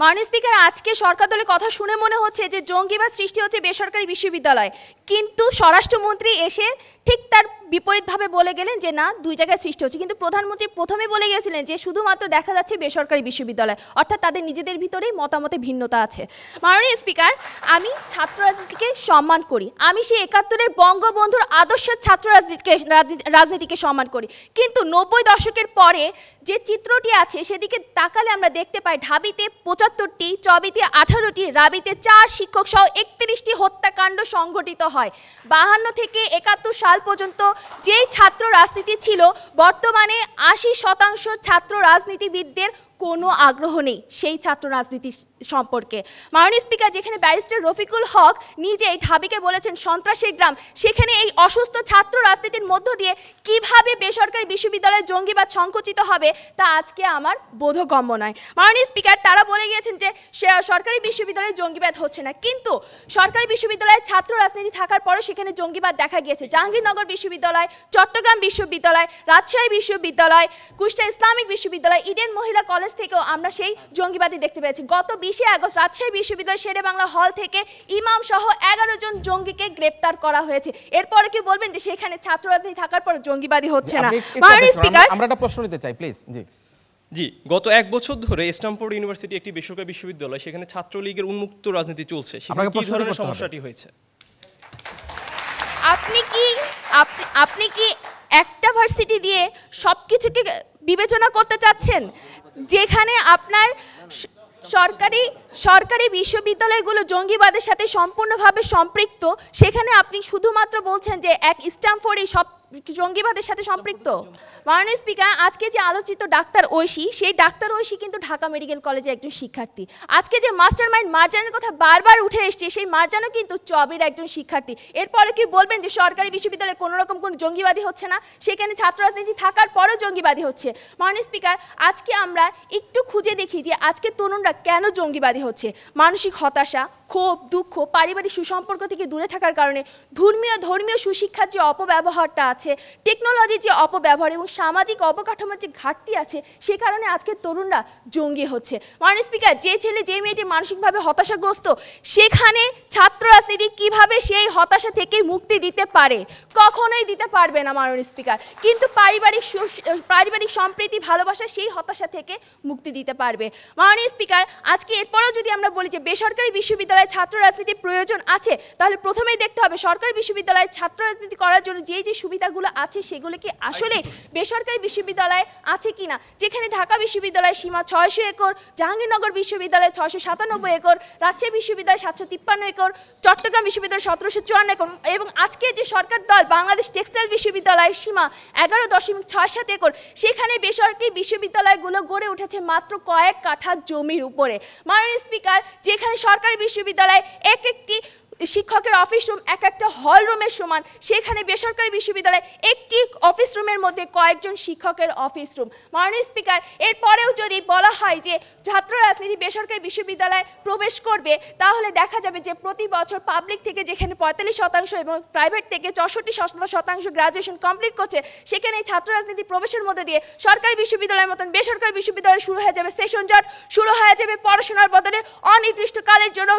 মাননীয় স্পিকার, আজকে সরকার দলের কথা শুনে মনে হচ্ছে যে জঙ্গিবাদ সৃষ্টি হচ্ছে বেসরকারি বিশ্ববিদ্যালয়, কিন্তু স্বরাষ্ট্রমন্ত্রী এসে ঠিক তার বিপরীতভাবে বলে গেলেন যে না, দুই জায়গায় সৃষ্টি হচ্ছে। কিন্তু প্রধানমন্ত্রী প্রথমে বলে গিয়েছিলেন যে শুধুমাত্র দেখা যাচ্ছে বেসরকারি বিশ্ববিদ্যালয়, অর্থাৎ তাদের নিজেদের ভিতরেই মতামতে ভিন্নতা আছে। মাননীয় স্পিকার, আমি ছাত্র রাজনীতিকে সম্মান করি, আমি সেই 71-এর বঙ্গবন্ধুর আদর্শ ছাত্র রাজনীতিকে সম্মান করি, কিন্তু 90 দশকের পরে যে চিত্রটি আছে সেদিকে তাকালে আমরা দেখতে পাই ঢাবিতে 75টি, চবিতে 18টি, রাবিতে 4 শিক্ষক সহ 31টি হত্যাকাণ্ড সংঘটিত হয়। 52 থেকে 71 সাল পর্যন্ত যেই ছাত্র রাজনীতি ছিল, বর্তমানে 80% ছাত্র রাজনীতিবিদদের কোনো আগ্রহ নেই সেই ছাত্র রাজনীতি সম্পর্কে। মাননীয় স্পিকার, যেখানে ব্যারিস্টার রফিকুল হক নিজেই ঢাবিকে বলেছেন সন্ত্রাসের গ্রাম, সেখানে এই অসুস্থ ছাত্র রাজনীতির মধ্য দিয়ে কিভাবে বেসরকারি বিশ্ববিদ্যালয়ের জঙ্গিবাদ সংকুচিত হবে তা আজকে আমার বোধগম্য নয়। মাননীয় স্পিকার, তারা বলে গিয়েছেন যে সরকারি বিশ্ববিদ্যালয়ে জঙ্গিবাদ হচ্ছে না, কিন্তু সরকারি বিশ্ববিদ্যালয়ে ছাত্র রাজনীতি থাকার পরেও সেখানে জঙ্গিবাদ দেখা গিয়েছে। জাহাঙ্গীরনগর বিশ্ববিদ্যালয়, চট্টগ্রাম বিশ্ববিদ্যালয়, রাজশাহী বিশ্ববিদ্যালয়, কুষ্টিয়া ইসলামিক বিশ্ববিদ্যালয়, ইডেন মহিলা কলেজ থেকেও আমরা সেই জঙ্গিবাদী দেখতে পেয়েছি। গত 20 আগস্ট রাজশাহী বিশ্ববিদ্যালয় শেরে বাংলা হল থেকে ইমাম সহ 11 জন জঙ্গিকে গ্রেপ্তার করা হয়েছে। এরপরে কি বলবেন যে সেখানে ছাত্র রাজনীতি থাকার পর জঙ্গিবাদী হচ্ছে না? মাননীয় স্পিকার, আমরা একটা প্রশ্ন নিতে চাই প্লিজ। জি, গত 1 বছর ধরে স্ট্যামফোর্ড ইউনিভার্সিটি একটি বেসরকারি বিশ্ববিদ্যালয়, সেখানে ছাত্রলীগের উন্মুক্ত রাজনীতি চলছে, সেখানে কি ধরনের সমস্যাটি হয়েছে? আপনি কি একটা ভার্সিটি দিয়ে সবকিছুকে বিবেচনা করতে চাচ্ছেন? যেখানে আপনার সরকারি বিশ্ববিদ্যালয়গুলো জঙ্গিবাদের সাথে সম্পূর্ণভাবে সম্পৃক্ত, সেখানে আপনি শুধুমাত্র বলছেন যে এক স্ট্যামফোর্ডই সব জঙ্গিবাদের সাথে সম্পৃক্ত। মাননীয় স্পিকার, আজকে যে আলোচিত ডাক্তার ঐশী, সেই ডাক্তার ঐশী কিন্তু ঢাকা মেডিকেল কলেজের একজন শিক্ষার্থী। আজকে যে মাস্টার মাইন্ড মারজানের কথা বারবার উঠে এসছে, সেই মারজানও কিন্তু চবির একজন শিক্ষার্থী। এরপরে কি বলবেন যে সরকারি বিশ্ববিদ্যালয়ে কোনো রকম কোনো জঙ্গিবাদী হচ্ছে না, সেখানে ছাত্র রাজনীতি থাকার পরেও জঙ্গিবাদী হচ্ছে? মাননীয় স্পিকার, আজকে আমরা একটু খুঁজে দেখি যে আজকে তরুণরা কেন জঙ্গিবাদী হচ্ছে। মানসিক হতাশা, ক্ষোভ, দুঃখ, পারিবারিক সুসম্পর্ক থেকে দূরে থাকার কারণে, ধর্মীয় সুশিক্ষার যে অপব্যবহারটা আছে, টেকনোলজির যে অপব্যবহার এবং সামাজিক অবকাঠামোর যে ঘাটতি আছে, সে কারণে আজকে তরুণরা জঙ্গি হচ্ছে। মাননীয় স্পিকার, যে ছেলে যে মেয়েটি মানসিকভাবে হতাশাগ্রস্ত, সেখানে ছাত্র রাজনীতি কিভাবে সেই হতাশা থেকে মুক্তি দিতে পারে? কখনোই দিতে পারবে না মাননীয় স্পিকার। কিন্তু পারিবারিক সম্প্রীতি, ভালোবাসা সেই হতাশা থেকে মুক্তি দিতে পারবে। মাননীয় স্পিকার, আজকে এরপরেও যদি আমরা বলি যে বেসরকারি বিশ্ববিদ্যালয়ে ছাত্র রাজনীতির প্রয়োজন আছে, তাহলে প্রথমেই দেখতে হবে সরকারি বিশ্ববিদ্যালয়ে ছাত্র রাজনীতি করার জন্য যে সুবিধাগুলো আছে সেগুলো কি আসলে বেসরকারি বিশ্ববিদ্যালয়ে আছে কিনা। যেখানে ঢাকা বিশ্ববিদ্যালয়ের সীমা 600 একর, জাহাঙ্গীরনগর বিশ্ববিদ্যালয়ে 697 একর, রাজশাহী বিশ্ববিদ্যালয় 753 একর, চট্টগ্রাম বিশ্ববিদ্যালয় 1754 একর, এবং আজকে যে সরকার দল বাংলাদেশ টেক্সটাইল বিশ্ববিদ্যালয়ের সীমা 11.67 একর, সেখানে বেসরকারি বিশ্ববিদ্যালয়গুলো গড়ে উঠেছে মাত্র কয়েক কাঠা জমির উপরে। মাননীয় স্পিকার, যেখানে সরকারি বিশ্ববিদ্যালয় একটি শিক্ষকের অফিস রুম এক একটা হল রুমের সমান, সেখানে বেসরকারি বিশ্ববিদ্যালয়ে একটি অফিস রুমের মধ্যে কয়েকজন শিক্ষকের অফিস রুম। মাননীয় স্পিকার, এরপরেও যদি বলা হয় যে ছাত্র রাজনীতি বেসরকারি বিশ্ববিদ্যালয়ে প্রবেশ করবে, তাহলে দেখা যাবে যে প্রতি বছর পাবলিক থেকে যেখানে 45% এবং প্রাইভেট থেকে 64% গ্রাজুয়েশন কমপ্লিট করছে, সেখানে ছাত্র রাজনীতি প্রবেশের মধ্যে দিয়ে সরকারি বিশ্ববিদ্যালয়ের মতন বেসরকারি বিশ্ববিদ্যালয় শুরু হয়ে যাবে সেশন জট, শুরু হয়ে যাবে পড়াশোনার বদলে অনির্দিষ্টকালের জন্য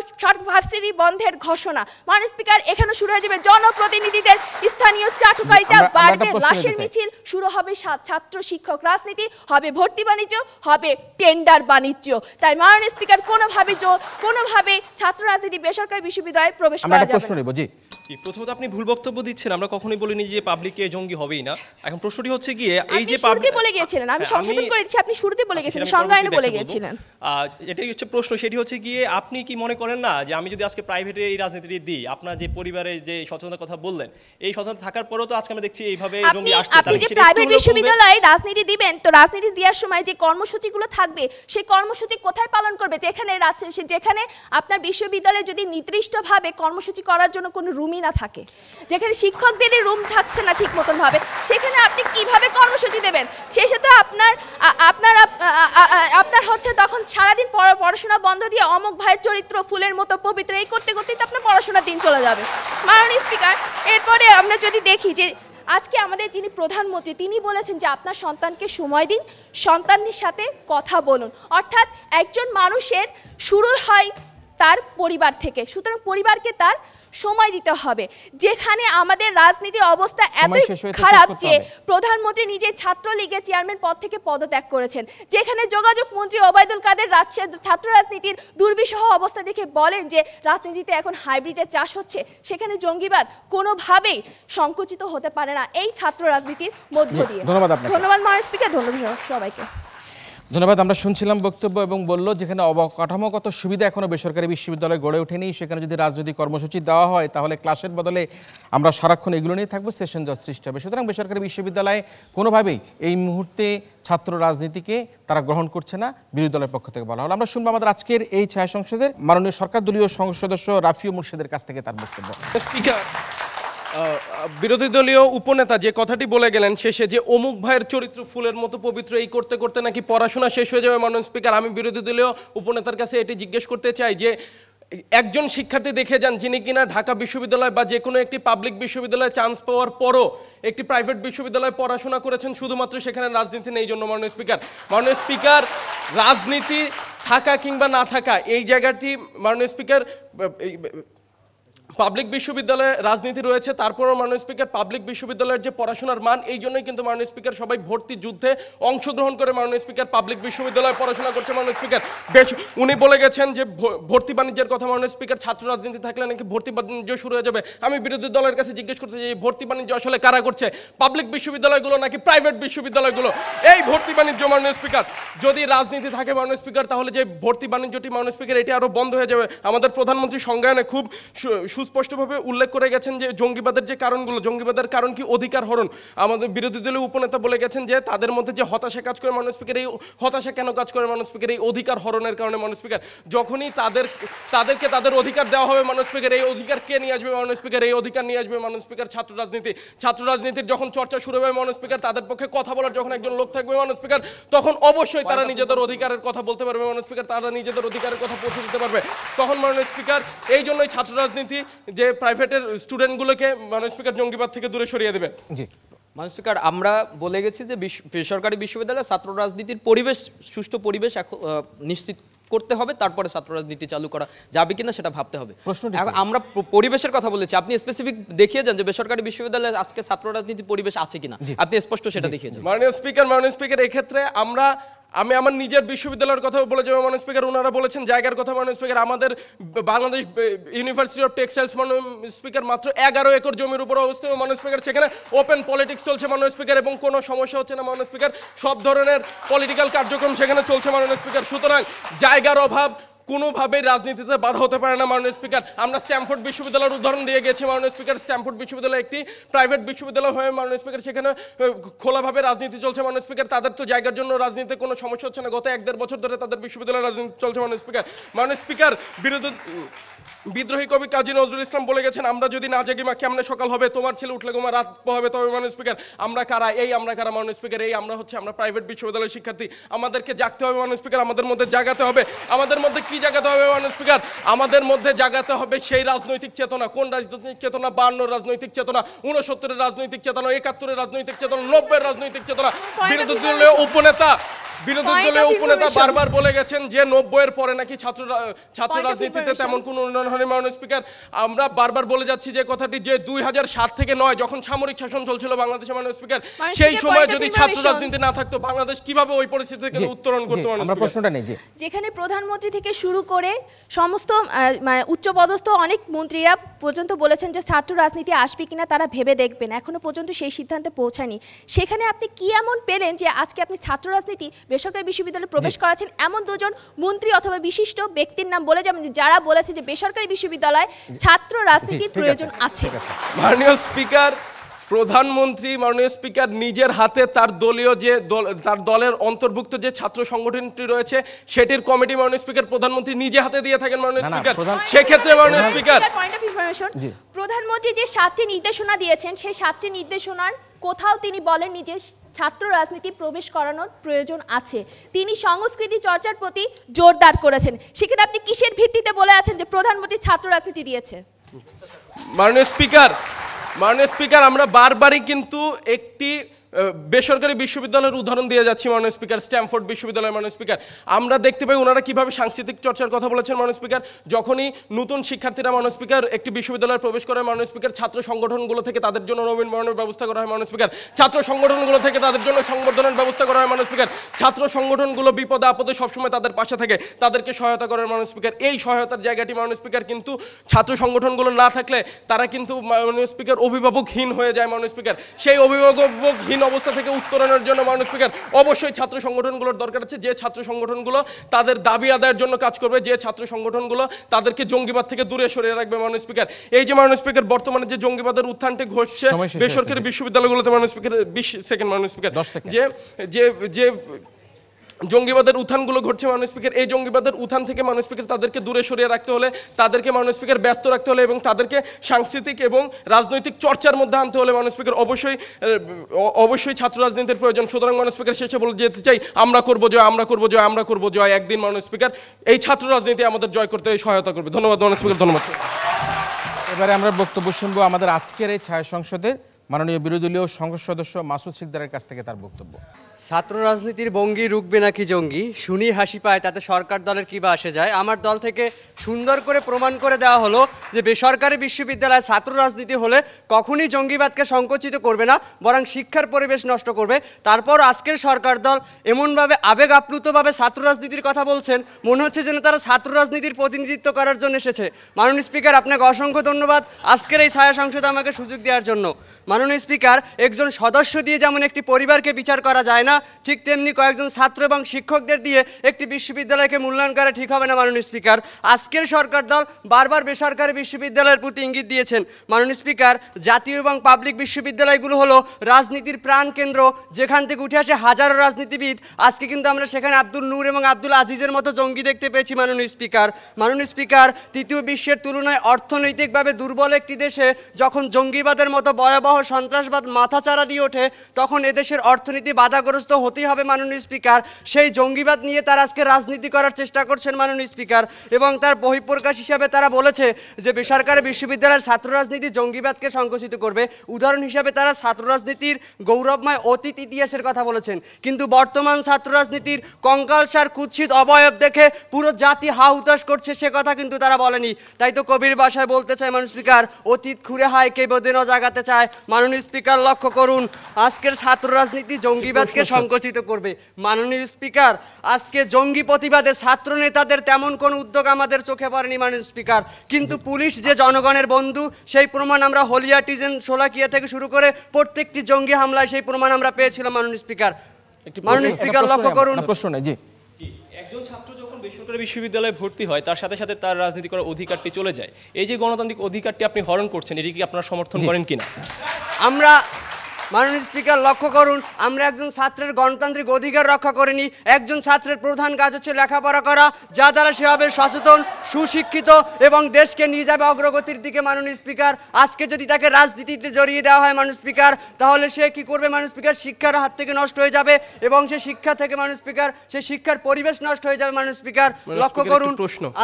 ভার্সিটি বন্ধের ঘোষণা। প্রহসনা। মাননীয় স্পিকার, এখানে শুরু হয়ে যাবে জনপ্রতিনিধিদের স্থানীয় চাটুকারিতা, আমরা একটা বাড়বে প্রশ্ন লাশের নিতে চাই। মিছিল, শুরু হবে ছাত্র শিক্ষক রাজনীতি, হবে ভর্তি বাণিজ্য, হবে টেন্ডার বাণিজ্য। তাই মাননীয় স্পিকার, কোনোভাবে ছাত্র রাজনীতি বেসরকারি বিশ্ববিদ্যালয়ে প্রবেশ আমরা করা একটা যাবে প্রশ্ন না। নেব। জি, প্রথমত আপনি ভুল বক্তব্য দিচ্ছেন, আমরা কখনোই বলিনি যে পাবলিকে জঙ্গি হবেই না। এখন প্রশ্নটি হচ্ছে গিয়ে এই আপনি যে শুরুতে বলে গিয়েছিলেন, আমি হ্যাঁ, সংশোধন করে দিচ্ছি, আপনি শুরুতে বলে গিয়েছিলেন, সংজ্ঞায়নে বলে গিয়েছিলেন। এটাই হচ্ছে প্রশ্ন, সেটি হচ্ছে গিয়ে আপনি কি মনে করেন না যে আমি যদি আজকে প্রাইভেটে এই রাজনীতি দিই, আপনার যে পরিবারে যে সচেতনতার কথা বললেন, এই সচেতনতা থাকার পরেও তো আজকে আমরা দেখছি এইভাবে জঙ্গি আসছে। আপনি যে প্রাইভেট বিশ্ববিদ্যালয়ে রাজনীতি দিবেন, তো রাজনীতি দেওয়ার সময় যে কর্মসূচিগুলো থাকবে, সেই কর্মসূচি কোথায় পালন করবে? যেখানে আপনার বিশ্ববিদ্যালয়ে যদি নির্দিষ্টভাবে কর্মসূচি করার জন্য কোনো রুমই না থাকে, যেখানে শিক্ষকদেরই রুম থাকছে না ঠিক মতন ভাবে, সেখানে আপনি কিভাবে কর্মসূচি দেবেন? শেষে তো আপনার হচ্ছে তখন সারাদিন পড়াশোনা বন্ধ দিয়ে অমুক ভাইয়ের চরিত্র ফুলের মতো পবিত্র এই করতে করতেই তো আপনার পড়াশোনার দিন চলে যাবে। মাননীয় স্পিকার, এরপরে আমরা যদি দেখি যে আজকে আমাদের যিনি প্রধানমন্ত্রী, তিনি বলেছেন যে আপনার সন্তানকে সময় দিন, সন্তানের সাথে কথা বলুন। অর্থাৎ একজন মানুষের শুরু হয় তার পরিবার থেকে, সুতরাং পরিবারকে তার সময় দিতে হবে। যেখানে আমাদের রাজনীতির অবস্থা এত খারাপ যে প্রধানমন্ত্রী নিজে ছাত্রলীগের চেয়ারম্যান পদ থেকে পদত্যাগ করেছেন, যেখানে যোগাযোগ মন্ত্রী ওবায়দুল কাদের ছাত্র রাজনীতির দুর্বিষহ অবস্থা দেখে বলেন যে রাজনীতিতে এখন হাইব্রিডের চাষ হচ্ছে, সেখানে জঙ্গিবাদ কোনোভাবেই সংকুচিত হতে পারে না এই ছাত্র রাজনীতির মধ্য দিয়ে। ধন্যবাদ আপনাকে। ধন্যবাদ মাননীয় স্পিকার, ধন্যবাদ সবাইকে। ধন্যবাদ। আমরা শুনছিলাম বক্তব্য এবং বলল যেখানে অবকাঠামোগত সুবিধা এখনো বেসরকারি বিশ্ববিদ্যালয়ে গড়ে ওঠেনি, সেখানে যদি রাজনৈতিক কর্মসূচি দেওয়া হয় তাহলে ক্লাসের বদলে আমরা সারাক্ষণ এগুলো নিয়ে থাকবো, সেশন জজ সৃষ্টি হবে। সুতরাং বেসরকারি বিশ্ববিদ্যালয়ে কোনোভাবেই এই মুহূর্তে ছাত্র রাজনীতিকে তারা গ্রহণ করছে না, বিরোধী দলের পক্ষ থেকে বলা হলো। আমরা শুনবো আমাদের আজকের এই ছায়া সংসদের মাননীয় সরকার দলীয় সংসদ সদস্য রাফিউ মুর্শিদের কাছ থেকে তার বক্তব্য। স্পিকার, বিরোধী দলীয় উপনেতা যে কথাটি বলে গেলেন শেষে, যে অমুক ভাইয়ের চরিত্র ফুলের মতো পবিত্র, এই করতে করতে নাকি পড়াশোনা শেষ হয়ে যাবে। মাননীয় স্পিকার, আমি বিরোধী দলীয় উপনেতার কাছে এটি জিজ্ঞেস করতে চাই যে একজন শিক্ষার্থী দেখে যান যিনি কিনা ঢাকা বিশ্ববিদ্যালয় বা যে কোনো একটি পাবলিক বিশ্ববিদ্যালয়ে চান্স পাওয়ার পরও একটি প্রাইভেট বিশ্ববিদ্যালয়ে পড়াশোনা করেছেন, শুধুমাত্র সেখানে রাজনীতি নেই জন্য। মাননীয় স্পিকার, রাজনীতি থাকা কিংবা না থাকা এই জায়গাটি মাননীয় স্পিকার, পাবলিক বিশ্ববিদ্যালয়ে রাজনীতি রয়েছে, তারপরেও মাননীয় স্পিকার পাবলিক বিশ্ববিদ্যালয়ের যে পড়াশোনার মান, এই জন্যই কিন্তু মাননীয় স্পিকার সবাই ভর্তি যুদ্ধে অংশগ্রহণ করে মাননীয় স্পিকার পাবলিক বিশ্ববিদ্যালয়ে পড়াশোনা করছে। মাননীয় স্পিকার, উনি বলে গেছেন যে ভর্তি বাণিজ্যের কথা। মাননীয় স্পিকার, ছাত্র রাজনীতি থাকলে নাকি ভর্তি বাণিজ্য শুরু হয়ে যাবে। আমি বিরোধী দলের কাছে জিজ্ঞেস করতে চাই, এই ভর্তি বাণিজ্য আসলে কারা করছে? পাবলিক বিশ্ববিদ্যালয়গুলো নাকি প্রাইভেট বিশ্ববিদ্যালয়গুলো? এই ভর্তি বাণিজ্য মাননীয় স্পিকার, যদি রাজনীতি থাকে মাননীয় স্পিকার, তাহলে যে ভর্তি বাণিজ্যটি মাননীয় স্পিকার এটি আরও বন্ধ হয়ে যাবে। আমাদের প্রধানমন্ত্রী সংজ্ঞায়নে খুব সুস্পষ্টভাবে উল্লেখ করে গেছেন যে জঙ্গিবাদের যে কারণগুলো, জঙ্গিবাদের কারণ কি? অধিকার হরণ। আমাদের বিরোধী দলীয় উপনেতা বলে গেছেন যে তাদের মধ্যে যে হতাশা কাজ করে মাননীয় স্পিকার, এই হতাশা কেন কাজ করে মাননীয় স্পিকার? এই অধিকার হরণের কারণে মাননীয় স্পিকার। যখনই তাদেরকে তাদের অধিকার দেওয়া হবে মাননীয় স্পিকার, এই অধিকার কে নিয়ে আসবে মাননীয় স্পিকার? এই অধিকার নিয়ে আসবে মাননীয় স্পিকার ছাত্র রাজনীতির যখন চর্চা শুরু হবে মাননীয় স্পিকার, তাদের পক্ষে কথা বলার যখন একজন লোক থাকবে মাননীয় স্পিকার, তখন অবশ্যই তারা নিজেদের অধিকারের কথা বলতে পারবে মাননীয় স্পিকার, তারা নিজেদের অধিকারের কথা পৌঁছে দিতে পারবে তখন মাননীয় স্পিকার। এই জন্যই ছাত্র রাজনীতি যে প্রাইভেটের স্টুডেন্টগুলোকে মাননীয় স্পিকার জঙ্গিবাদ থেকে দূরে সরিয়ে দেবে। জি মাননীয় স্পিকার, আমরা বলে গেছি যে বেসরকারি বিশ্ববিদ্যালয়ে ছাত্র রাজনীতির পরিবেশ, সুষ্ঠু পরিবেশ নিশ্চিত করতে হবে, তারপরে ছাত্র রাজনীতি চালু করা যাবে কিনা সেটা ভাবতে হবে। আমরা পরিবেশের কথা বলেছি, আপনি স্পেসিফিক দেখিয়ে যান যে বেসরকারি বিশ্ববিদ্যালয়ে আজকে ছাত্র রাজনীতি পরিবেশ আছে কিনা, আপনি স্পষ্ট সেটা দেখিয়ে যান। মাননীয় স্পিকার, এক্ষেত্রে আমি আমার নিজের বিশ্ববিদ্যালয়ের কথা বলে যাবো মাননীয় স্পিকার। ওনারা বলেছেন জায়গার কথা মাননীয় স্পিকার। আমাদের বাংলাদেশ ইউনিভার্সিটি অফ টেক্সটাইলস মাননীয় স্পিকার মাত্র 11 একর জমির উপর অবস্থিত মাননীয় স্পিকার। সেখানে ওপেন পলিটিক্স চলছে মাননীয় স্পিকার এবং কোনো সমস্যা হচ্ছে না মাননীয় স্পিকার। সব ধরনের পলিটিক্যাল কার্যক্রম সেখানে চলছে মাননীয় স্পিকার। সুতরাং জায়গার অভাব কোনোভাবেই রাজনীতিতে বাধা হতে পারে না মাননীয় স্পিকার। আমরা স্ট্যামফোর্ড বিশ্ববিদ্যালয়ের উদাহরণ দিয়ে গেছি মাননীয় স্পিকার। স্ট্যামফোর্ড বিশ্ববিদ্যালয় একটি প্রাইভেট বিশ্ববিদ্যালয় হয়ে মাননীয় স্পিকার সেখানে খোলাভাবে রাজনীতি চলছে মাননীয় স্পিকার। তাদের তো জায়গার জন্য রাজনীতিতে কোনো সমস্যা হচ্ছে না। গত 1-1.5 বছর ধরে তাদের বিশ্ববিদ্যালয়ে রাজনীতি চলছে মাননীয় স্পিকার। মাননীয় স্পিকার, বিদ্রোহী কবি কাজী নজরুল ইসলাম বলে গেছেন, আমরা যদি না জাগি মা কেমনে সকাল হবে, তোমার ছেলে উঠলে গোমা রাত পোহাবে। তবে মাননীয় স্পিকার, আমরা কারা? আমরা কারা মাননীয় স্পিকার? আমরা প্রাইভেট বিশ্ববিদ্যালয়ের শিক্ষার্থী। আমাদেরকে জাগতে হবে মাননীয় স্পিকার, আমাদের মধ্যে জাগাতে হবে। আমাদের মধ্যে কি জাগাতে হবে মাননীয় স্পিকার? আমাদের মধ্যে জাগাতে হবে সেই রাজনৈতিক চেতনা। কোন রাজনৈতিক চেতনা? 52 রাজনৈতিক চেতনা, 69 রাজনৈতিক চেতনা, 71 রাজনৈতিক চেতনা, 90 রাজনৈতিক চেতনা। বিরোধী দলীয় উপনেতা বিরোধী Point দলীয় of উপনেতা information. বারবার বলে গেছেন যে 90-এর পরে নাকি ছাত্র Point of রাজনীতিতে information. তেমন কোনো উন্নয়ন হয়নি মাননীয় স্পিকার। আমরা বারবার বলে যাচ্ছি যে কথাটি যে 2007 থেকে 9 যখন সামরিক শাসন চলছিল বাংলাদেশে মাননীয় স্পিকার, মাননীয় সেই স্পিকার, সময় point of যদি ছাত্র information. রাজনীতি না থাকতো বাংলাদেশ কিভাবে ওই পরিস্থিতি থেকে জি, উত্তরণ করতে জি, মাননীয় আমরা স্পিকার? প্রশ্নটা নেই, জি। যেখানে প্রধানমন্ত্রী থেকে শুরু করে সমস্ত মানে উচ্চপদস্থ অনেক মন্ত্রীরা পর্যন্ত বলেছেন যে ছাত্র রাজনীতি আসবে কিনা তারা ভেবে দেখবেন, এখনো পর্যন্ত সেই সিদ্ধান্তে পৌঁছায়নি। সেখানে আপনি কি এমন পেলেন যে আজকে আপনি ছাত্র রাজনীতি বেসরকারি বিশ্ববিদ্যালয়ে প্রবেশ করাচ্ছেন? এমন দুজন মন্ত্রী অথবা বিশিষ্ট ব্যক্তির নাম বলে যাবেন যে যারা বলেছে যে বেসরকারি বিশ্ববিদ্যালয়ে ছাত্র রাজনীতির ঠিক প্রয়োজন আছে, আছে। ঠিক আছে। মাননীয় স্পিকার, প্রধানমন্ত্রী মাননীয় স্পিকার নিজের হাতে তার দলীয় যে তার দলের অন্তর্ভুক্ত যে ছাত্র সংগঠনটি রয়েছে সেটির কমিটি মাননীয় স্পিকার প্রধানমন্ত্রী নিজে হাতে দিয়ে থাকেন মাননীয় না, না, স্পিকার। প্রধান- সেক্ষেত্রে মাননীয় স্পিকার পয়েন্ট অফ ইনফরমেশন, জি। প্রধানমন্ত্রী যে 7টি নির্দেশনা দিয়েছেন সেই 7টি নির্দেশনার কোথাও তিনি বলেননি যে ছাত্র রাজনীতি প্রবেশ করানোর প্রয়োজন আছে। তিনি সংস্কৃতি চর্চার প্রতি জোরদার করেছেন। সেখানে আপনি কিসের ভিত্তিতে বলে আছেন যে প্রধানমন্ত্রী ছাত্র রাজনীতি দিয়েছে? মাননীয় স্পিকার, আমরা বারবারই কিন্তু একটি বেসরকারি বিশ্ববিদ্যালয়ের উদাহরণ দিয়ে যাচ্ছি মাননীয় স্পিকার, স্ট্যামফোর্ড বিশ্ববিদ্যালয়। মাননীয় স্পিকার, আমরা দেখতে পাই ওনারা কিভাবে সাংস্কৃতিক চর্চার কথা বলেছেন মাননীয় স্পিকার। যখনই নতুন শিক্ষার্থীরা মাননীয় স্পিকার একটি বিশ্ববিদ্যালয়ে প্রবেশ করে মাননীয় স্পিকার, ছাত্র সংগঠনগুলো থেকে তাদের জন্য নবীনবরণের ব্যবস্থা করা হয় মাননীয় স্পিকার। ছাত্র সংগঠনগুলো থেকে তাদের জন্য সংবর্ধনার ব্যবস্থা করা হয় মাননীয় স্পিকার। ছাত্র সংগঠনগুলো বিপদে আপদে সবসময় তাদের পাশে থাকে, তাদেরকে সহায়তা করেন মাননীয় স্পিকার। এই সহায়তার জায়গাটি মাননীয় স্পিকার কিন্তু ছাত্র সংগঠনগুলো না থাকলে তারা কিন্তু মাননীয় স্পিকার অভিভাবকহীন হয়ে যায় মাননীয় স্পিকার। সেই অভিভাবকহীন অবস্থা থেকে উত্তরণের জন্য মাননীয় স্পিকার অবশ্যই ছাত্র সংগঠনগুলোর দরকার আছে, যে ছাত্র সংগঠনগুলো তাদের দাবি আদায়ের জন্য কাজ করবে, যে ছাত্র সংগঠনগুলো তাদেরকে জঙ্গিবাদ থেকে দূরে সরিয়ে রাখবে মাননীয় স্পিকার। এই যে মাননীয় স্পিকার বর্তমানে যে জঙ্গিবাদের উত্থানটি ঘটছে সময় শেষ হয়ে বেসরকারি যাচ্ছে। বিশ্ববিদ্যালয়গুলোতে মাননীয় স্পিকার 20 সেকেন্ড মাননীয় স্পিকার, 10 সেকেন্ড। যে জঙ্গিবাদের উত্থানগুলো ঘটছে মাননীয় স্পিকার, এই জঙ্গিবাদের উত্থান থেকে মাননীয় স্পিকার তাদেরকে দূরে সরিয়ে রাখতে হলে, তাদেরকে মাননীয় স্পিকার ব্যস্ত রাখতে হলে এবং তাদেরকে সাংস্কৃতিক এবং রাজনৈতিক চর্চার মধ্যে আনতে হলে মাননীয় স্পিকার অবশ্যই ছাত্র রাজনীতির প্রয়োজন। সুতরাং মাননীয় স্পিকার শেষে বলে যেতে চাই, আমরা করব জয়, আমরা করব জয়, আমরা করব জয়। একদিন মাননীয় স্পিকার এই ছাত্র রাজনীতি আমাদের জয় করতে সহায়তা করবে। ধন্যবাদ মাননীয় স্পিকার, ধন্যবাদ। এবারে আমরা বক্তব্য শুনবো আমাদের আজকের এই ছায়া সংসদের মাননীয় বিরোধী দলীয় সংসদ সদস্য মাসুদ সিকদারের কাছ থেকে তার বক্তব্য। ছাত্র রাজনীতির ভঙ্গি রুখবে নাকি জঙ্গি, শুনি হাসি পায়, তাতে সরকার দলের কী বা আসে যায়। আমার দল থেকে সুন্দর করে প্রমাণ করে দেওয়া হলো যে বেসরকারি বিশ্ববিদ্যালয়ে ছাত্র রাজনীতি হলে কখনই জঙ্গিবাদকে সংকুচিত করবে না, বরং শিক্ষার পরিবেশ নষ্ট করবে। তারপর আজকের সরকার দল এমনভাবে আবেগ আপ্লুতভাবে ছাত্র রাজনীতির কথা বলছেন, মনে হচ্ছে যেন তারা ছাত্র রাজনীতির প্রতিনিধিত্ব করার জন্য এসেছে। মাননীয় স্পিকার, আপনাকে অসংখ্য ধন্যবাদ আজকের এই ছায়া সংসদে আমাকে সুযোগ দেওয়ার জন্য। মাননীয় স্পিকার, একজন সদস্য দিয়ে যেমন একটি পরিবারকে বিচার করা যায় না, ঠিক তেমনি কয়েকজন ছাত্র এবং শিক্ষকদের দিয়ে একটি বিশ্ববিদ্যালয়কে মূল্যায়ন করা ঠিক হবে না। মাননীয় স্পিকার, আজকের সরকার দল বারবার বেসরকারি বিশ্ববিদ্যালয়ের প্রতি ইঙ্গিত দিয়েছেন। মাননীয় স্পিকার, জাতীয় এবং পাবলিক বিশ্ববিদ্যালয়গুলো হলো রাজনীতির প্রাণকেন্দ্র, যেখান থেকে উঠে আসে হাজারো রাজনীতিবিদ। আজকে কিন্তু আমরা সেখানে আব্দুল নূর এবং আব্দুল আজিজের মতো জঙ্গি দেখতে পেয়েছি। মাননীয় স্পিকার, তৃতীয় বিশ্বের তুলনায় অর্থনৈতিকভাবে দুর্বল একটি দেশে যখন জঙ্গিবাদের মতো ভয়াবহ সন্ত্রাসবাদ মাথাচাড়া দিয়ে ওঠে, তখন এদেশের অর্থনীতি বাধাগ্রস্ত হতেই হবে। মাননীয় স্পিকার, সেই জঙ্গিবাদ নিয়ে তারা আজকে রাজনীতি করার চেষ্টা করছেন মাননীয় স্পিকার, এবং তার বহিঃপ্রকাশ হিসাবে তারা বলেছে যে বেসরকারি বিশ্ববিদ্যালয়ের ছাত্র রাজনীতি জঙ্গিবাদকে সংকুচিত করবে। উদাহরণ হিসাবে তারা ছাত্র রাজনীতির গৌরবময় অতীত ইতিহাসের কথা বলেছেন, কিন্তু বর্তমান ছাত্র রাজনীতির কঙ্কালসার কুৎসিত অবয়ব দেখে পুরো জাতি হা হুতাশ করছে সে কথা কিন্তু তারা বলেনি। তাই তো কবির ভাষায় বলতে চাই মাননীয় স্পিকার, অতীত খুঁড়ে হায় কে বদিনও জাগাতে চায়। মাননীয় স্পিকার, লক্ষ্য করুন, আজকের ছাত্র রাজনীতি জঙ্গিবাদকে সংকুচিত করবে। মাননীয় স্পিকার, আজকে জঙ্গি প্রতিবাদে ছাত্র নেতাদের তেমন কোনো উদ্যোগ আমাদের চোখে পড়েনি মাননীয় স্পিকার, কিন্তু পুলিশ যে জনগণের বন্ধু সেই প্রমাণ আমরা হলিয়া টিজেন শোলাকিয়া থেকে শুরু করে প্রত্যেকটি জঙ্গি হামলায় সেই প্রমাণ আমরা পেয়েছিলাম মাননীয় স্পিকার। মাননীয় স্পিকার, লক্ষ্য করুন, প্রশ্ন নেই, জি। একজন ছাত্র যখন বেসরকারি বিশ্ববিদ্যালয়ে ভর্তি হয় তার সাথে সাথে তার রাজনীতি করার অধিকারটি চলে যায়। এই যে গণতান্ত্রিক অধিকারটি আপনি হরণ করছেন, এটি কি আপনারা সমর্থন করেন কিনা? আমরা মাননীয় স্পিকার, লক্ষ্য করুন, আমরা একজন ছাত্রের গণতান্ত্রিক অধিকার রক্ষা করিনি। একজন ছাত্রের প্রধান কাজ হচ্ছে লেখাপড়া করা, যা দ্বারা সে হবে সচেতন, সুশিক্ষিত এবং দেশকে নিয়ে যাবে অগ্রগতির দিকে। মাননীয় স্পিকার, আজকে যদি তাকে রাজনীতিতে জড়িয়ে দেওয়া হয় মাননীয় স্পিকার, তাহলে সে কি করবে মাননীয় স্পিকার? শিক্ষার হাত থেকে নষ্ট হয়ে যাবে এবং সে শিক্ষা থেকে মাননীয় স্পিকার সে শিক্ষার পরিবেশ নষ্ট হয়ে যাবে। মাননীয় স্পিকার, লক্ষ্য করুন,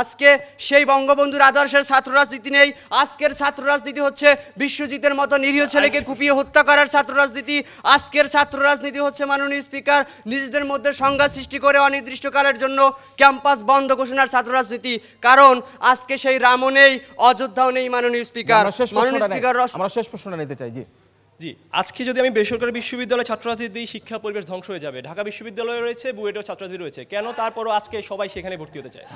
আজকে সেই বঙ্গবন্ধুর আদর্শের ছাত্র রাজনীতি নেই। আজকের ছাত্র রাজনীতি হচ্ছে বিশ্বজিতের মতো নিরীহ ছেলেকে কুপিয়ে হত্যা করার ছাত্র রাজনীতি। আজকের ছাত্র রাজনীতি হচ্ছে মাননীয় স্পিকার নিজেদের মধ্যে সংঘাত সৃষ্টি করে অনির্দিষ্টকালের জন্য ক্যাম্পাস বন্ধ ঘোষণার ছাত্র রাজনীতি। কারণ আজকে সেই রামও নেই, অযোধ্যাও নেই মাননীয় স্পিকার। আমরা শেষ প্রশ্নটা নিতে চাই। জি, আজকে যদি আমি বেসরকারি বিশ্ববিদ্যালয় ছাত্র রাজনীতি শিক্ষা পরিবেশ ধ্বংস হয়ে যাবে, ঢাকা বিশ্ববিদ্যালয় রয়েছে, বুয়েটেও ছাত্র রাজনীতি রয়েছে, কেন তারপরও আজকে সবাই সেখানে ভর্তি হতে চায়?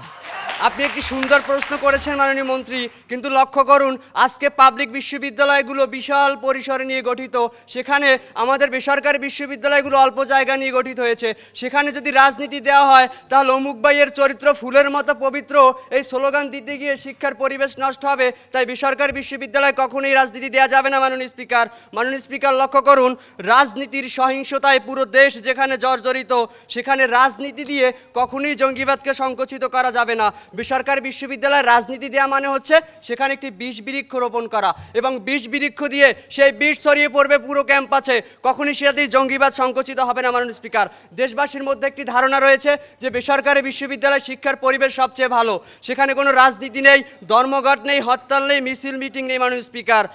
আপনি একটি সুন্দর প্রশ্ন করেছেন মাননীয় মন্ত্রী, কিন্তু লক্ষ্য করুন আজকে পাবলিক বিশ্ববিদ্যালয়গুলো বিশাল পরিসরে নিয়ে গঠিত, সেখানে আমাদের বেসরকারি বিশ্ববিদ্যালয়গুলো অল্প জায়গা নিয়ে গঠিত হয়েছে। সেখানে যদি রাজনীতি দেওয়া হয় তাহলে অমুক ভাইয়ের চরিত্র ফুলের মতো পবিত্র এই স্লোগান দিতে গিয়ে শিক্ষার পরিবেশ নষ্ট হবে। তাই বেসরকারি বিশ্ববিদ্যালয় কখনোই রাজনীতি দেওয়া যাবে না মাননীয় স্পিকার। মাননীয় স্পিকার লক্ষ্য করুন, রাজনীতির সহিংসতায় পুরো দেশ যেখানে জর্জরিত, সেখানে রাজনীতি দিয়ে কখনোই জঙ্গিবাদকে সংকুচিত করা যাবে না। বেসরকারি বিশ্ববিদ্যালয়ে রাজনীতি দেওয়া মানে হচ্ছে সেখানে একটি বিষ বৃক্ষ রোপণ করা, এবং বিষ বৃক্ষ দিয়ে সেই বিষ ছড়িয়ে পড়বে পুরো ক্যাম্পাসে, কখনই সেটা দিয়ে জঙ্গিবাদ সংকুচিত হবে না মাননীয় স্পিকার। দেশবাসীর মধ্যে একটি ধারণা রয়েছে যে বেসরকারি বিশ্ববিদ্যালয় শিক্ষার পরিবেশ সবচেয়ে ভালো, সেখানে কোনো রাজনীতি নেই, ধর্মঘট নেই, হরতাল নেই, মিছিল মিটিং নেই মাননীয় স্পিকার।